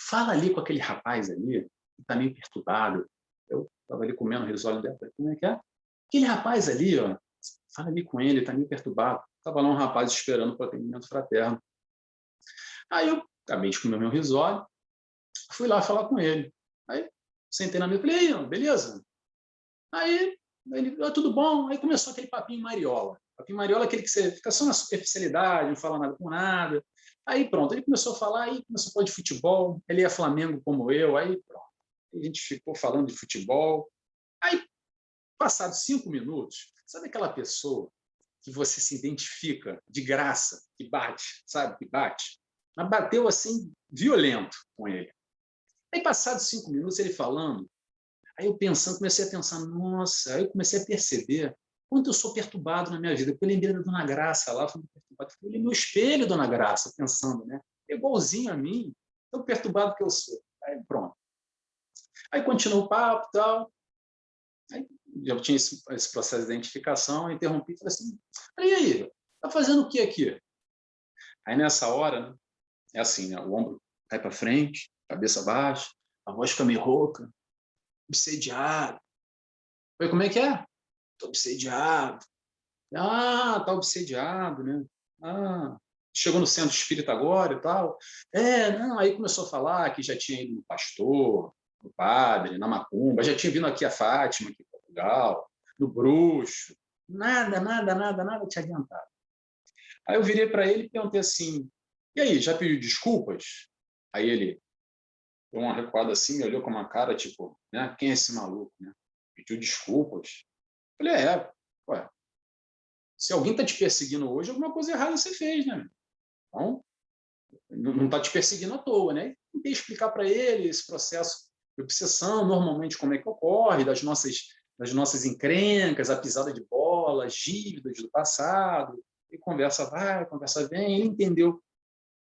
fala ali com aquele rapaz ali, que está meio perturbado. Eu estava ali comendo o risório dela, falei, como é que é? Aquele rapaz ali, ó, fala ali com ele, está meio perturbado. Estava lá um rapaz esperando para o atendimento fraterno. Aí eu acabei de comer meu risório, fui lá falar com ele. Aí sentei na mesa e falei, aí, ó, beleza? Aí ele, tudo bom? Aí começou aquele papinho mariola. Papinho mariola é aquele que você fica só na superficialidade, não fala nada com nada. Aí pronto, ele começou a falar, aí começou a falar de futebol, ele é Flamengo como eu, aí pronto. A gente ficou falando de futebol. Aí, passados 5 minutos, sabe aquela pessoa que você se identifica de graça, que bate, sabe, que bate? Mas bateu assim, violento com ele. Aí, passados 5 minutos, ele falando, aí eu pensando, comecei a pensar, nossa, aí eu comecei a perceber quanto eu sou perturbado na minha vida, porque eu lembrei da Dona Graça lá, falei, ele é meu espelho, Dona Graça, pensando, né? É igualzinho a mim, tão perturbado que eu sou. Aí pronto. Aí continuou o papo e tal, aí já tinha esse processo de identificação, eu interrompi e falei assim, e aí, tá fazendo o que aqui? Aí nessa hora, né, é assim, né, o ombro cai para frente, cabeça baixa, a voz fica meio rouca, obsediado. Falei, como é que é? Tô obsediado. Ah, tá obsediado, né? Ah, chegou no centro espírita agora e tal. Não, aí começou a falar que já tinha ido no pastor, no padre, na macumba, já tinha vindo aqui a Fátima, aqui em Portugal, no bruxo. Nada te adiantado. Aí eu virei para ele e perguntei assim, e aí, já pediu desculpas? Aí ele deu uma recuada assim, me olhou com uma cara, tipo, né? Quem é esse maluco, né? Pediu desculpas. Falei, ué, se alguém está te perseguindo hoje, alguma coisa errada você fez, né? Então, não está te perseguindo à toa, né? Tentei explicar para ele esse processo de obsessão, normalmente como é que ocorre, das nossas encrencas, a pisada de bola, as dívidas do passado, e conversa vai, conversa vem, ele entendeu,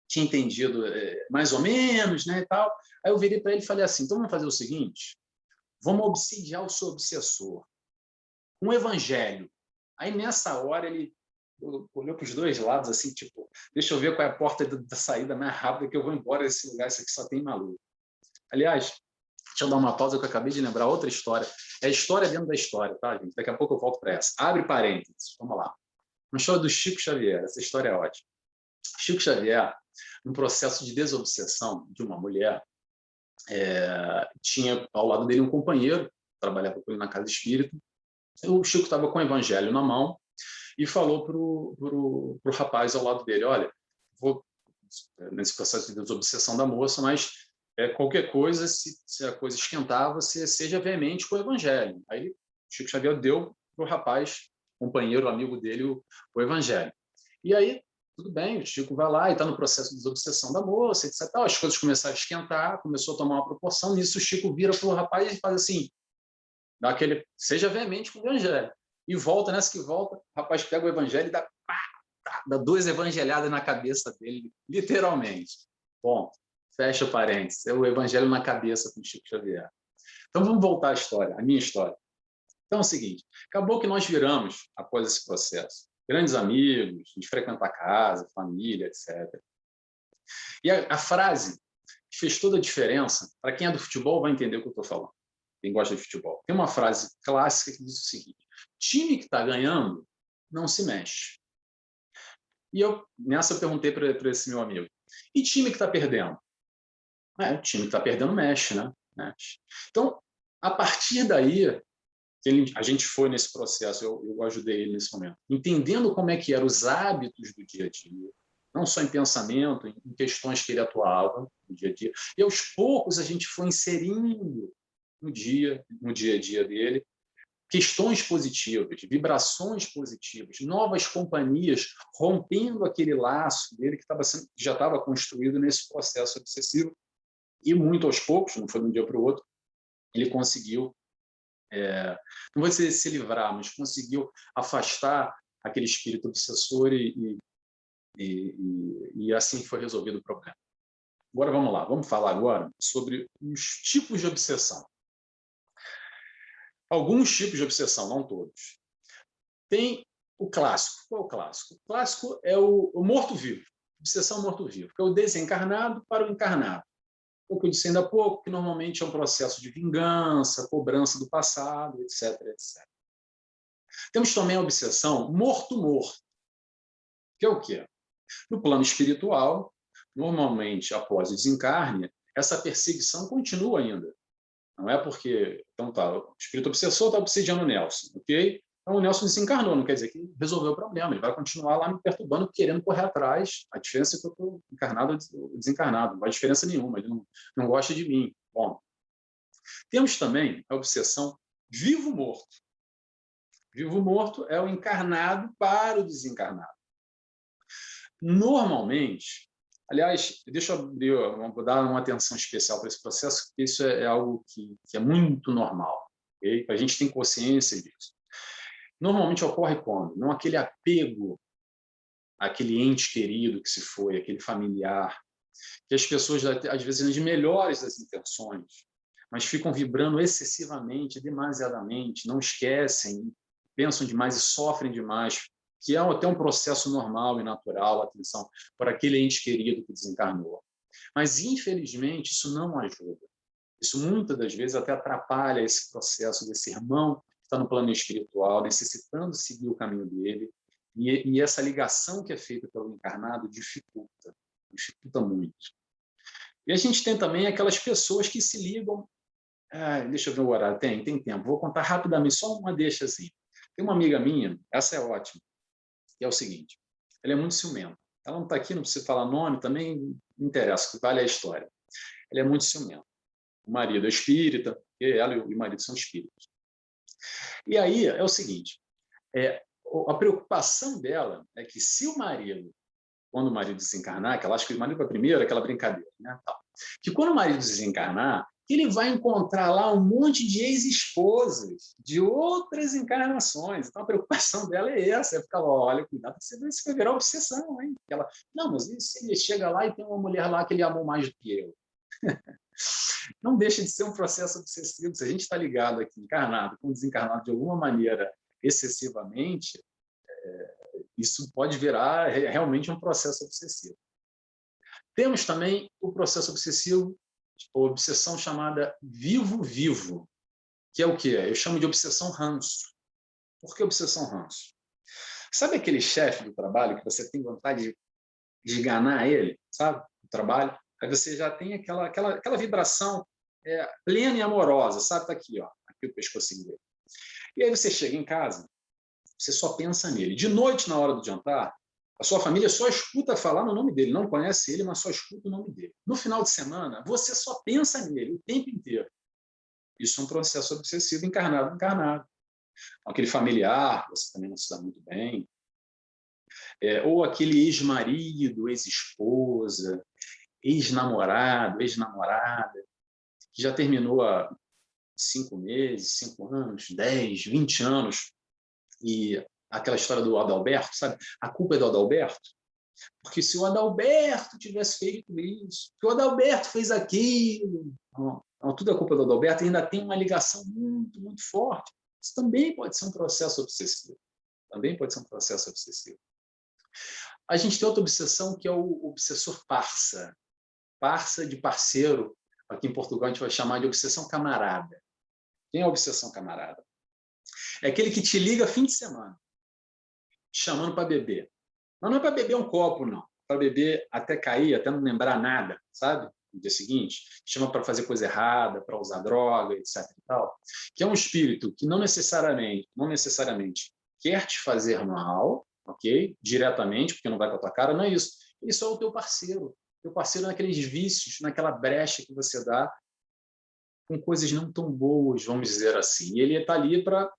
tinha entendido mais ou menos, né, e tal. Aí eu virei para ele e falei assim, então vamos fazer o seguinte, vamos obsidiar o seu obsessor, um evangelho. Aí, nessa hora, ele olhou para os dois lados, assim, tipo, deixa eu ver qual é a porta da saída mais rápida que eu vou embora desse lugar, isso aqui só tem maluco. Aliás, deixa eu dar uma pausa que eu acabei de lembrar outra história. É história dentro da história, tá, gente? Daqui a pouco eu volto para essa. Abre parênteses, vamos lá. Uma história do Chico Xavier, essa história é ótima. Chico Xavier, no processo de desobsessão de uma mulher, tinha ao lado dele um companheiro, trabalhava com ele na casa espírita. O Chico estava com o evangelho na mão e falou para o rapaz ao lado dele, olha, vou nesse processo de desobsessão da moça, mas qualquer coisa, se a coisa esquentar, você seja veemente com o evangelho. Aí o Chico Xavier deu para o rapaz, companheiro, amigo dele, o evangelho. E aí, tudo bem, o Chico vai lá e está no processo de desobsessão da moça, etc. As coisas começaram a esquentar, começou a tomar uma proporção, nisso o Chico vira para o rapaz e faz assim, dá aquele, seja veemente com o evangelho. E volta, nessa que volta, o rapaz pega o evangelho e dá 2 evangelhadas na cabeça dele, literalmente. Bom, fecha o parênteses, é o evangelho na cabeça com Chico Xavier. Então vamos voltar à história, à minha história. Então é o seguinte, acabou que nós viramos, após esse processo, grandes amigos, de frequentar casa, família, etc. E a frase que fez toda a diferença, para quem é do futebol vai entender o que eu estou falando, quem gosta de futebol. Tem uma frase clássica que diz o seguinte, time que está ganhando não se mexe. E nessa eu perguntei para esse meu amigo, e time que está perdendo? O time que está perdendo mexe, né? Mexe. Então, a partir daí, a gente foi nesse processo, eu ajudei ele nesse momento, entendendo como é que eram os hábitos do dia a dia, não só em pensamento, em questões que ele atuava no dia a dia, e aos poucos a gente foi inserindo no dia a dia dele, questões positivas, vibrações positivas, novas companhias, rompendo aquele laço dele que já estava construído nesse processo obsessivo, e muito aos poucos, não foi de um dia para o outro, ele conseguiu, não vou dizer se livrar, mas conseguiu afastar aquele espírito obsessor e assim foi resolvido o problema. Agora vamos lá, vamos falar agora sobre os tipos de obsessão. Alguns tipos de obsessão, não todos. Tem o clássico. Qual é o clássico? O clássico é o morto-vivo, obsessão morto-vivo, que é o desencarnado para o encarnado. O que eu disse ainda há pouco, que normalmente é um processo de vingança, cobrança do passado, etc, etc. Temos também a obsessão morto-morto, que é o quê? No plano espiritual, normalmente, após o desencarne, essa perseguição continua ainda. Não é porque... Então, tá, o espírito obsessor está obsediando o Nelson, ok? Então, o Nelson desencarnou, não quer dizer que resolveu o problema, ele vai continuar lá me perturbando, querendo correr atrás. A diferença é que eu estou encarnado ou desencarnado, não faz diferença nenhuma, ele não gosta de mim. Bom, temos também a obsessão vivo-morto. Vivo-morto é o encarnado para o desencarnado. Normalmente, aliás, deixa eu abrir, vou dar uma atenção especial para esse processo, porque isso é algo que é muito normal, okay? A gente tem consciência disso. Normalmente ocorre quando? Não aquele apego àquele ente querido que se foi, aquele familiar, que as pessoas, às vezes, nas melhores das intenções, mas ficam vibrando excessivamente, demasiadamente, não esquecem, pensam demais e sofrem demais, que é até um processo normal e natural, atenção, por aquele ente querido que desencarnou. Mas, infelizmente, isso não ajuda. Isso, muitas das vezes, até atrapalha esse processo desse irmão que está no plano espiritual, necessitando seguir o caminho dele, e essa ligação que é feita pelo encarnado dificulta muito. E a gente tem também aquelas pessoas que se ligam... deixa eu ver o horário, tem tempo, vou contar rapidamente, só uma deixa assim. Tem uma amiga minha, essa é ótima, que é o seguinte, ela é muito ciumenta. Ela não está aqui, não precisa falar nome, também não interessa, que vale a história. Ela é muito ciumenta. O marido é espírita, e ela e o marido são espíritas. E aí é o seguinte, a preocupação dela é que se o marido, quando o marido desencarnar, que ela acha que o marido vai primeiro, aquela brincadeira, né? Que quando o marido desencarnar, ele vai encontrar lá um monte de ex-esposas de outras encarnações. Então, a preocupação dela é essa, é ficar, olha, cuidado, você vai virar obsessão, hein? Ela, não, mas e se ele chega lá e tem uma mulher lá que ele amou mais do que eu? Não deixa de ser um processo obsessivo. Se a gente está ligado aqui, encarnado com desencarnado de alguma maneira excessivamente, isso pode virar realmente um processo obsessivo. Temos também o processo obsessivo, ou obsessão chamada vivo-vivo, que é o quê? Eu chamo de obsessão ranço. Por que obsessão ranço? Sabe aquele chefe do trabalho que você tem vontade de esganar ele, sabe? O trabalho. Aí você já tem aquela vibração plena e amorosa, sabe? Está aqui, ó, aqui o pescocinho dele. E aí você chega em casa, você só pensa nele. De noite, na hora do jantar, a sua família só escuta falar no nome dele, não conhece ele, mas só escuta o nome dele. No final de semana, você só pensa nele o tempo inteiro. Isso é um processo obsessivo encarnado. Aquele familiar, você também não se dá muito bem, ou aquele ex-marido, ex-esposa, ex-namorado, ex-namorada, que já terminou há 5 meses, 5 anos, 10, 20 anos, e aquela história do Adalberto, sabe? A culpa é do Adalberto, porque se o Adalberto tivesse feito isso, se o Adalberto fez aquilo, não, tudo é culpa do Adalberto, e ainda tem uma ligação muito, muito forte. Isso também pode ser um processo obsessivo. A gente tem outra obsessão, que é o obsessor parça. Parça de parceiro, aqui em Portugal a gente vai chamar de obsessão camarada. Quem é a obsessão camarada? É aquele que te liga fim de semana, chamando para beber. Mas não é para beber um copo, não. Para beber até cair, até não lembrar nada, sabe? No dia seguinte, chama para fazer coisa errada, para usar droga, etc. E tal. Que é um espírito que não necessariamente quer te fazer mal, ok? Diretamente, porque não vai com a tua cara, não é isso. Ele só é o teu parceiro. Teu parceiro naqueles vícios, naquela brecha que você dá com coisas não tão boas, vamos dizer assim. E ele está ali para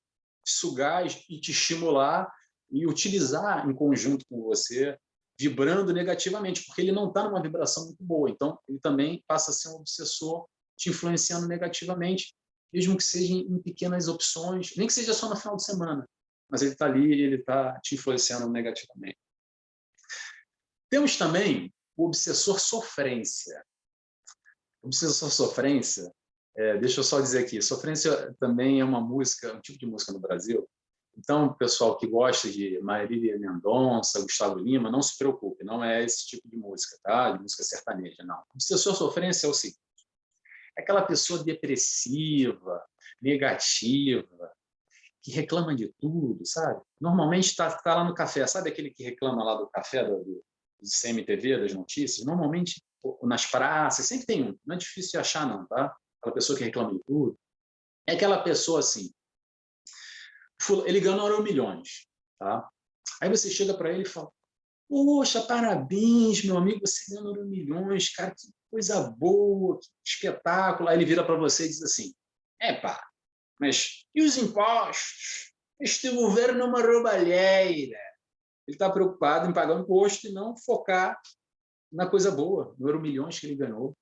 sugar e te estimular e utilizar em conjunto com você, vibrando negativamente, porque ele não está numa vibração muito boa. Então, ele também passa a ser um obsessor te influenciando negativamente, mesmo que seja em pequenas opções, nem que seja só no final de semana, mas ele está ali e ele está te influenciando negativamente. Temos também o obsessor sofrência. O obsessor sofrência, deixa eu só dizer aqui, sofrência também é uma música, um tipo de música no Brasil, Então, o pessoal que gosta de Marília Mendonça, Gustavo Lima, não se preocupe, não é esse tipo de música, tá? De música sertaneja, não. Obsessor sofrência é o seguinte: é aquela pessoa depressiva, negativa, que reclama de tudo, sabe? Normalmente está lá no café, sabe aquele que reclama lá do café do CMTV, das notícias? Normalmente, nas praças, sempre tem um, não é difícil de achar não, tá? Aquela pessoa que reclama de tudo. É aquela pessoa assim, ele ganhou Euromilhões, tá? Aí você chega para ele e fala: poxa, parabéns, meu amigo, você ganhou Euromilhões, cara, que coisa boa, que espetáculo. Aí ele vira para você e diz assim: pá, mas e os impostos? Este governo é uma roubalheira. Ele está preocupado em pagar imposto e não focar na coisa boa, no Euromilhões que ele ganhou.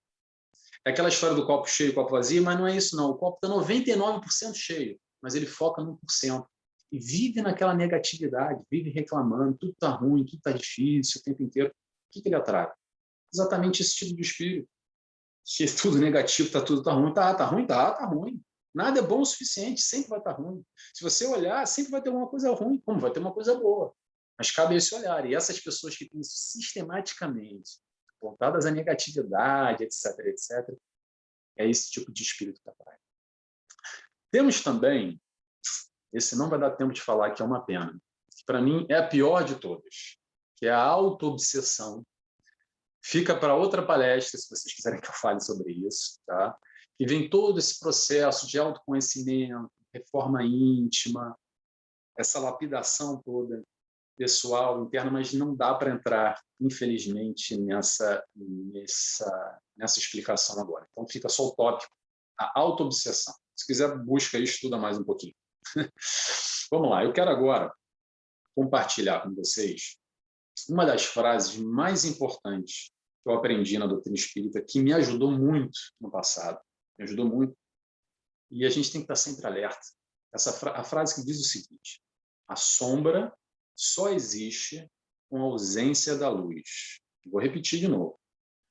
É aquela história do copo cheio e copo vazio, mas não é isso não. O copo está 99% cheio, mas ele foca no 1%. E vive naquela negatividade, vive reclamando, tudo está ruim, tudo está difícil o tempo inteiro. O que ele atrai? Exatamente esse tipo de espírito. Se é tudo negativo, tudo está ruim, tá ruim, tá ruim. Nada é bom o suficiente, sempre vai estar ruim. Se você olhar, sempre vai ter alguma coisa ruim, como vai ter uma coisa boa. Mas cabe esse olhar. E essas pessoas que pensam sistematicamente voltadas à negatividade, etc., etc., é esse tipo de espírito que atrai. Temos também, esse não vai dar tempo de falar, que é uma pena, que para mim é a pior de todas, que é a autoobsessão. Fica para outra palestra, se vocês quiserem que eu fale sobre isso, tá? E vem todo esse processo de autoconhecimento, reforma íntima, essa lapidação toda pessoal, interna, mas não dá para entrar, infelizmente, nessa explicação agora. Então, fica só o tópico, a autoobsessão. Se quiser, busca e estuda mais um pouquinho. Vamos lá, eu quero agora compartilhar com vocês uma das frases mais importantes que eu aprendi na doutrina espírita, que me ajudou muito no passado, me ajudou muito, e a gente tem que estar sempre alerta. A frase que diz o seguinte: a sombra só existe com a ausência da luz. Vou repetir de novo.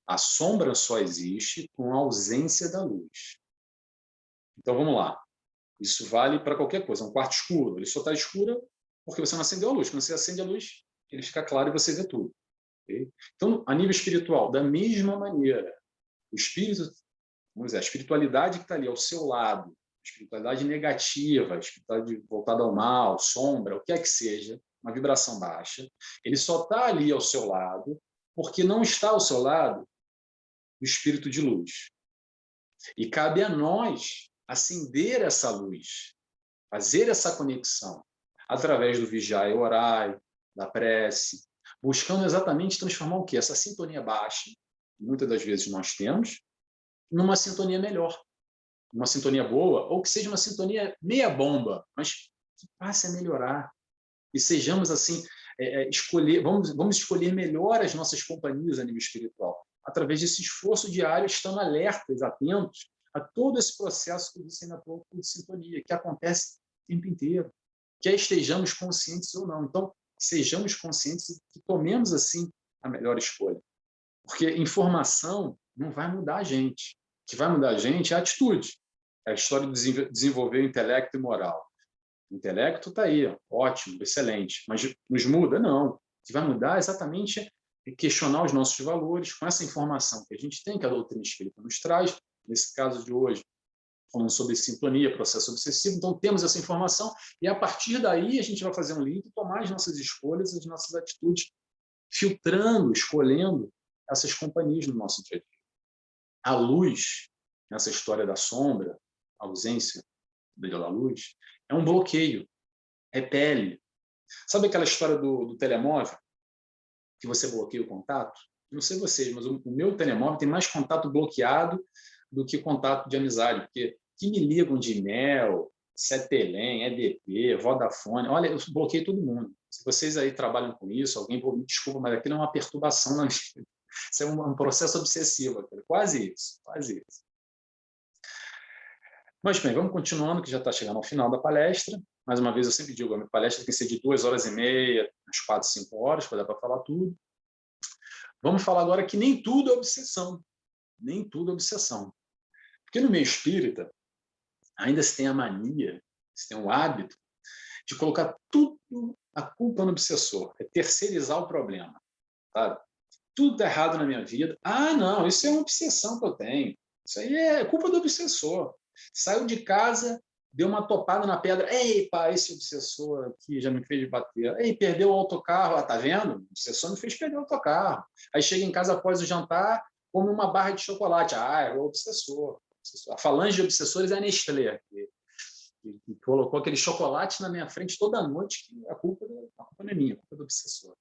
A sombra só existe com a ausência da luz. Então, vamos lá. Isso vale para qualquer coisa. Um quarto escuro, ele só está escuro porque você não acendeu a luz. Quando você acende a luz, ele fica claro e você vê tudo. Okay? Então, a nível espiritual, da mesma maneira, o espírito, vamos dizer, a espiritualidade que está ali ao seu lado, a espiritualidade negativa, a espiritualidade voltada ao mal, sombra, o que é que seja, uma vibração baixa, ele só está ali ao seu lado porque não está ao seu lado o espírito de luz. E cabe a nós acender essa luz, fazer essa conexão através do vigiar e orar, da prece, buscando exatamente transformar o quê? Essa sintonia baixa, que muitas das vezes nós temos, numa sintonia melhor, uma sintonia boa, ou que seja uma sintonia meia bomba, mas que passe a melhorar. E sejamos assim, vamos escolher melhor as nossas companhias a nível espiritual, através desse esforço diário, estando alertas, atentos a todo esse processo que eu disse ainda há pouco de sintonia, que acontece o tempo inteiro, quer estejamos conscientes ou não. Então, sejamos conscientes e que tomemos assim a melhor escolha. Porque informação não vai mudar a gente. O que vai mudar a gente é a atitude. É a história de desenvolver o intelecto e moral. O intelecto está aí, ótimo, excelente, mas nos muda? Não. O que vai mudar é exatamente questionar os nossos valores com essa informação que a gente tem, que a doutrina espírita nos traz, nesse caso de hoje, falando sobre sintonia, processo obsessivo. Então, temos essa informação e, a partir daí, a gente vai fazer um link e tomar as nossas escolhas, as nossas atitudes, filtrando, escolhendo essas companhias no nosso dia a dia. A luz, nessa história da sombra, a ausência da luz, é um bloqueio, repele. Sabe aquela história do telemóvel, que você bloqueia o contato? Não sei vocês, mas o meu telemóvel tem mais contato bloqueado do que contato de amizade, porque que me ligam de e-mail, Cetelem, EDP, Vodafone, olha, eu bloqueio todo mundo. Se vocês aí trabalham com isso, alguém me desculpa, mas aquilo é uma perturbação na minha vida. Isso é um processo obsessivo, quase isso, quase isso. Mas bem, vamos continuando, que já está chegando ao final da palestra. Mais uma vez, eu sempre digo, a minha palestra tem que ser de 2h30, umas 4, 5 horas, para dar para falar tudo. Vamos falar agora que nem tudo é obsessão. Nem tudo é obsessão. Porque no meio espírita, ainda se tem a mania, se tem o hábito de colocar tudo a culpa no obsessor, é terceirizar o problema, sabe? Tudo tá errado na minha vida. Ah, não, isso é uma obsessão que eu tenho. Isso aí é culpa do obsessor. Saiu de casa, deu uma topada na pedra. Ei, pá, esse obsessor aqui já me fez bater. Ei, perdeu o autocarro. Ah, tá vendo? O obsessor me fez perder o autocarro. Aí chega em casa após o jantar, come uma barra de chocolate. Ah, é o obsessor. A falange de obsessores é a Nestlé, que colocou aquele chocolate na minha frente toda noite, que a culpa não é minha, a culpa é do obsessor.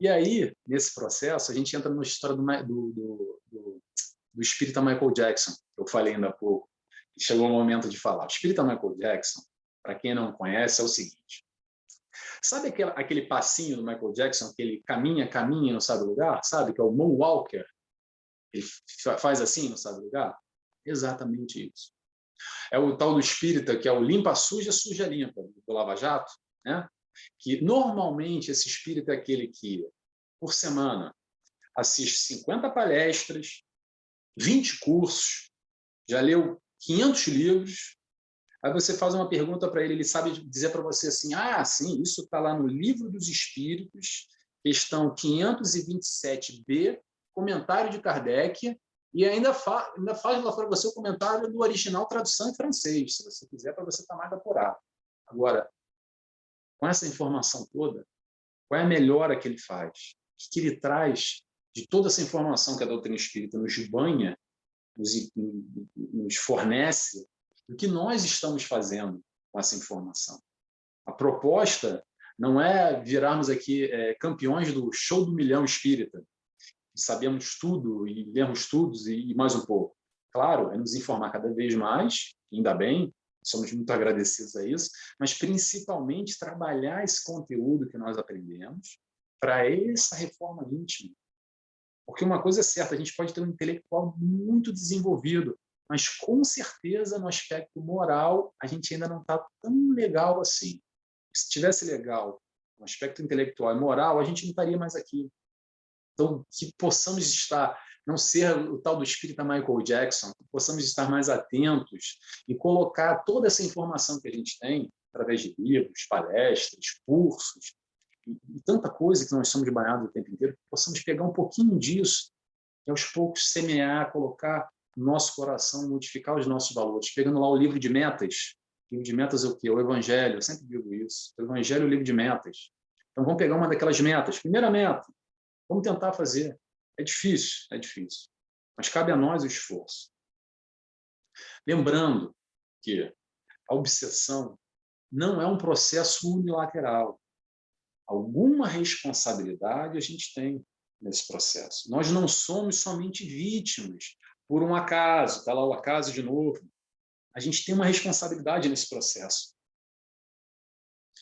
E aí, nesse processo, a gente entra na história do espírita Michael Jackson, que eu falei ainda há pouco. Chegou o momento de falar. O espírita Michael Jackson, para quem não conhece, é o seguinte. Sabe aquele passinho do Michael Jackson, que ele caminha, não sabe o lugar? Sabe? Que é o Moonwalker. Ele faz assim, não sabe o lugar? Exatamente isso. É o tal do espírita, que é o limpa-suja, suja-limpa, do Lava Jato, né? Que normalmente esse espírito é aquele que, por semana, assiste 50 palestras, 20 cursos, já leu 500 livros, aí você faz uma pergunta para ele, ele sabe dizer para você assim, ah, sim, isso está lá no Livro dos Espíritos, questão 527b, comentário de Kardec, e ainda faz lá para você o comentário do original, tradução em francês, se você quiser, para você estar mais apurado. Agora, com essa informação toda, qual é a melhora que ele faz? O que ele traz de toda essa informação que a doutrina espírita nos banha, nos fornece, o que nós estamos fazendo com essa informação? A proposta não é virarmos aqui campeões do show do milhão espírita, sabemos tudo e lemos tudo e mais um pouco. Claro, é nos informar cada vez mais, ainda bem, somos muito agradecidos a isso, mas principalmente trabalhar esse conteúdo que nós aprendemos para essa reforma íntima. Porque uma coisa é certa, a gente pode ter um intelectual muito desenvolvido, mas com certeza no aspecto moral a gente ainda não está tão legal assim. Se tivesse legal no aspecto intelectual e moral, a gente não estaria mais aqui. Então, que possamos estar, não ser o tal do espírita Michael Jackson, que possamos estar mais atentos e colocar toda essa informação que a gente tem, através de livros, palestras, cursos, e tanta coisa que nós somos banhados o tempo inteiro, que possamos pegar um pouquinho disso e, aos poucos, semear, colocar no nosso coração, modificar os nossos valores. Pegando lá o livro de metas. O livro de metas é o quê? O Evangelho. Eu sempre digo isso. O Evangelho é o livro de metas. Então, vamos pegar uma daquelas metas. Primeira meta. Vamos tentar fazer. É difícil, mas cabe a nós o esforço. Lembrando que a obsessão não é um processo unilateral. Alguma responsabilidade a gente tem nesse processo. Nós não somos somente vítimas por um acaso, está lá o acaso de novo. A gente tem uma responsabilidade nesse processo.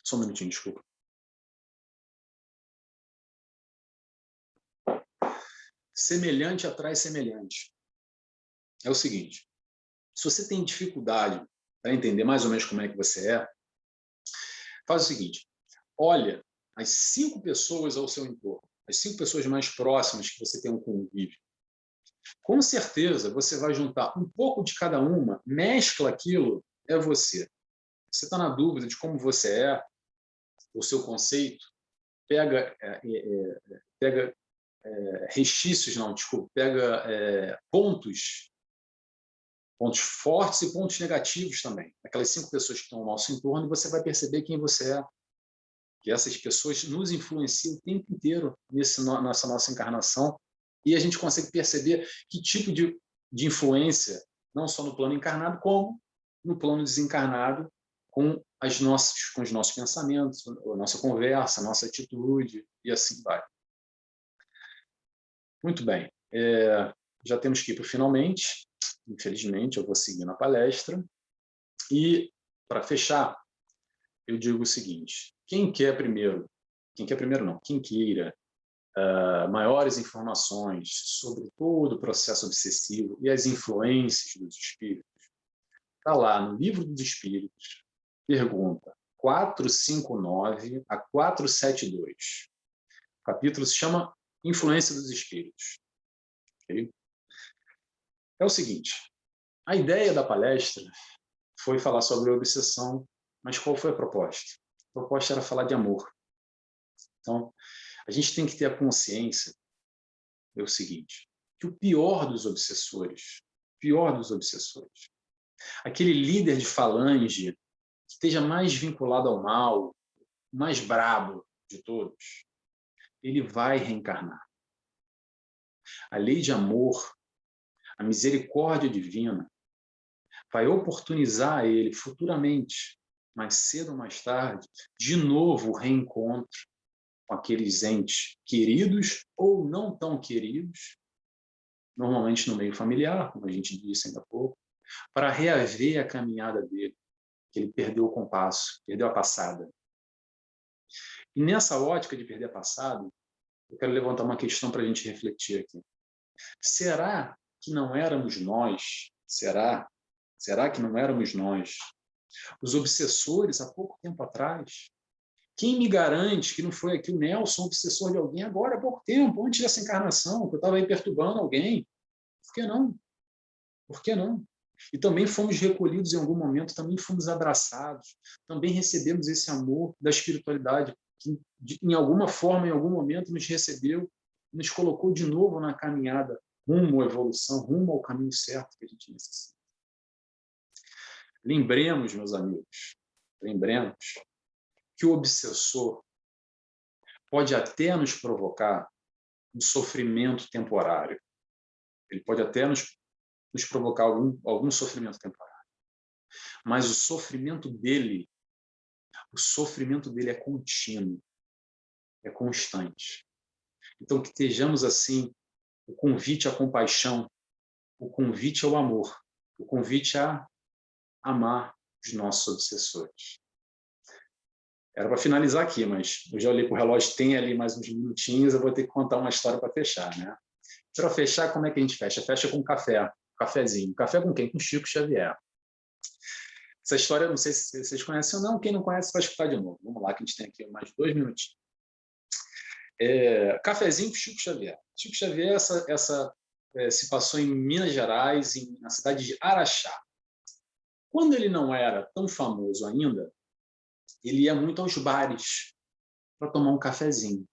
Só um minutinho, desculpa. Semelhante atrai semelhante. É o seguinte, se você tem dificuldade para entender mais ou menos como é que você é, faz o seguinte, olha as 5 pessoas ao seu entorno, as 5 pessoas mais próximas que você tem um convívio. Com certeza, você vai juntar um pouco de cada uma, mescla aquilo, é você. Você está na dúvida de como você é, o seu conceito, pega restícios, não, desculpa, pega pontos fortes e pontos negativos também. Aquelas 5 pessoas que estão ao nosso entorno, e você vai perceber quem você é. Que essas pessoas nos influenciam o tempo inteiro nessa nossa encarnação, e a gente consegue perceber que tipo de influência, não só no plano encarnado, como no plano desencarnado, com os nossos pensamentos, a nossa conversa, a nossa atitude, e assim vai. Muito bem. Já temos que ir para o finalmente. Infelizmente, eu vou seguir na palestra. E, para fechar, eu digo o seguinte, quem queira maiores informações sobre todo o processo obsessivo e as influências dos espíritos, está lá no Livro dos Espíritos, pergunta 459 a 472. O capítulo se chama Influência dos Espíritos. Okay? É o seguinte, a ideia da palestra foi falar sobre a obsessão Mas qual foi a proposta? A proposta era falar de amor. Então, a gente tem que ter a consciência, é o seguinte, que o pior dos obsessores, aquele líder de falange que esteja mais vinculado ao mal, o mais brabo de todos, ele vai reencarnar. A lei de amor, a misericórdia divina, vai oportunizar a ele futuramente, mais cedo ou mais tarde, de novo o reencontro com aqueles entes queridos ou não tão queridos, normalmente no meio familiar, como a gente disse ainda há pouco, para reaver a caminhada dele, que ele perdeu o compasso, perdeu a passada. E nessa ótica de perder a passada, eu quero levantar uma questão para a gente refletir aqui. Será que não éramos nós? Será que não éramos nós, os obsessores, há pouco tempo atrás? Quem me garante que não foi aqui o Nelson obsessor de alguém agora, há pouco tempo, antes dessa encarnação, que eu estava aí perturbando alguém? Por que não? Por que não? E também fomos recolhidos em algum momento, também fomos abraçados, também recebemos esse amor da espiritualidade, que em alguma forma, em algum momento, nos recebeu, nos colocou de novo na caminhada rumo à evolução, rumo ao caminho certo que a gente necessita. Lembremos, meus amigos, lembremos que o obsessor pode até nos provocar um sofrimento temporário. Ele pode até nos provocar algum sofrimento temporário. Mas o sofrimento dele é contínuo, é constante. Então, que estejamos assim, o convite à compaixão, o convite ao amor, o convite a amar os nossos obsessores. Era para finalizar aqui, mas eu já olhei para o relógio, tem ali mais uns minutinhos, eu vou ter que contar uma história para fechar, né? Para fechar, como é que a gente fecha? Fecha com café, cafezinho. Café com quem? Com Chico Xavier. Essa história, não sei se vocês conhecem ou não, quem não conhece vai escutar de novo. Vamos lá, que a gente tem aqui mais 2 minutinhos. Cafezinho com Chico Xavier. Chico Xavier se passou em Minas Gerais, na cidade de Araxá. Quando ele não era tão famoso ainda, ele ia muito aos bares para tomar um cafezinho.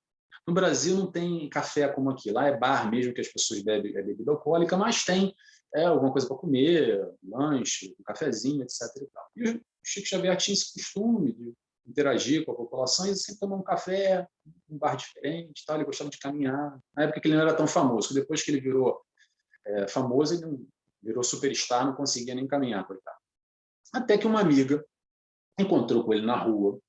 No Brasil não tem café como aqui. Lá é bar mesmo, que as pessoas bebem bebida alcoólica, mas tem alguma coisa para comer, lanche, um cafezinho, etc. E tal. E o Chico Xavier tinha esse costume de interagir com a população e sempre tomar um café, um bar diferente, tal. Ele gostava de caminhar. Na época que ele não era tão famoso, depois que ele virou famoso, ele virou superstar, não conseguia nem caminhar, coitado. Até que uma amiga encontrou com ele na rua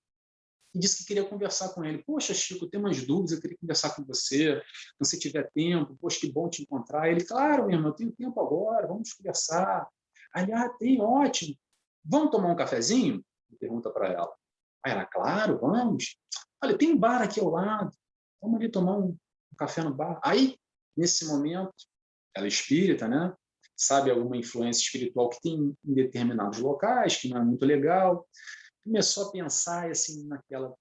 e disse que queria conversar com ele. Poxa, Chico, eu tenho umas dúvidas, eu queria conversar com você, se você tiver tempo, poxa, que bom te encontrar. Ele, claro, minha irmã, eu tenho tempo agora, vamos conversar. Aí, tem, ótimo. Vamos tomar um cafezinho? Ele pergunta para ela. Aí ela, claro, vamos. Olha, tem um bar aqui ao lado, vamos ali tomar um café no bar. Aí, nesse momento, ela é espírita, né? Sabe alguma influência espiritual que tem em determinados locais, que não é muito legal. Começou a pensar assim naquela,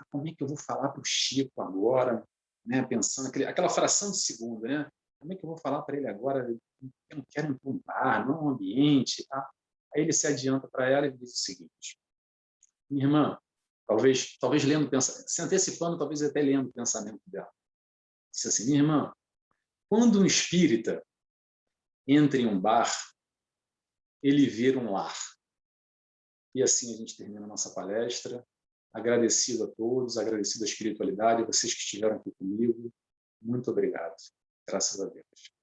como é que eu vou falar para o Chico agora, né? Pensando aquela fração de segundo, né? Como é que eu vou falar para ele agora? Eu não quero ir para um bar, não é um ambiente, tá? Aí ele se adianta para ela e diz o seguinte: minha irmã, talvez lendo, se antecipando, talvez até lendo o pensamento dela, disse assim: minha irmã, quando um espírita entra em um bar, ele vira um lar. E assim a gente termina a nossa palestra. Agradecido a todos, agradecido à espiritualidade, a vocês que estiveram aqui comigo. Muito obrigado. Graças a Deus.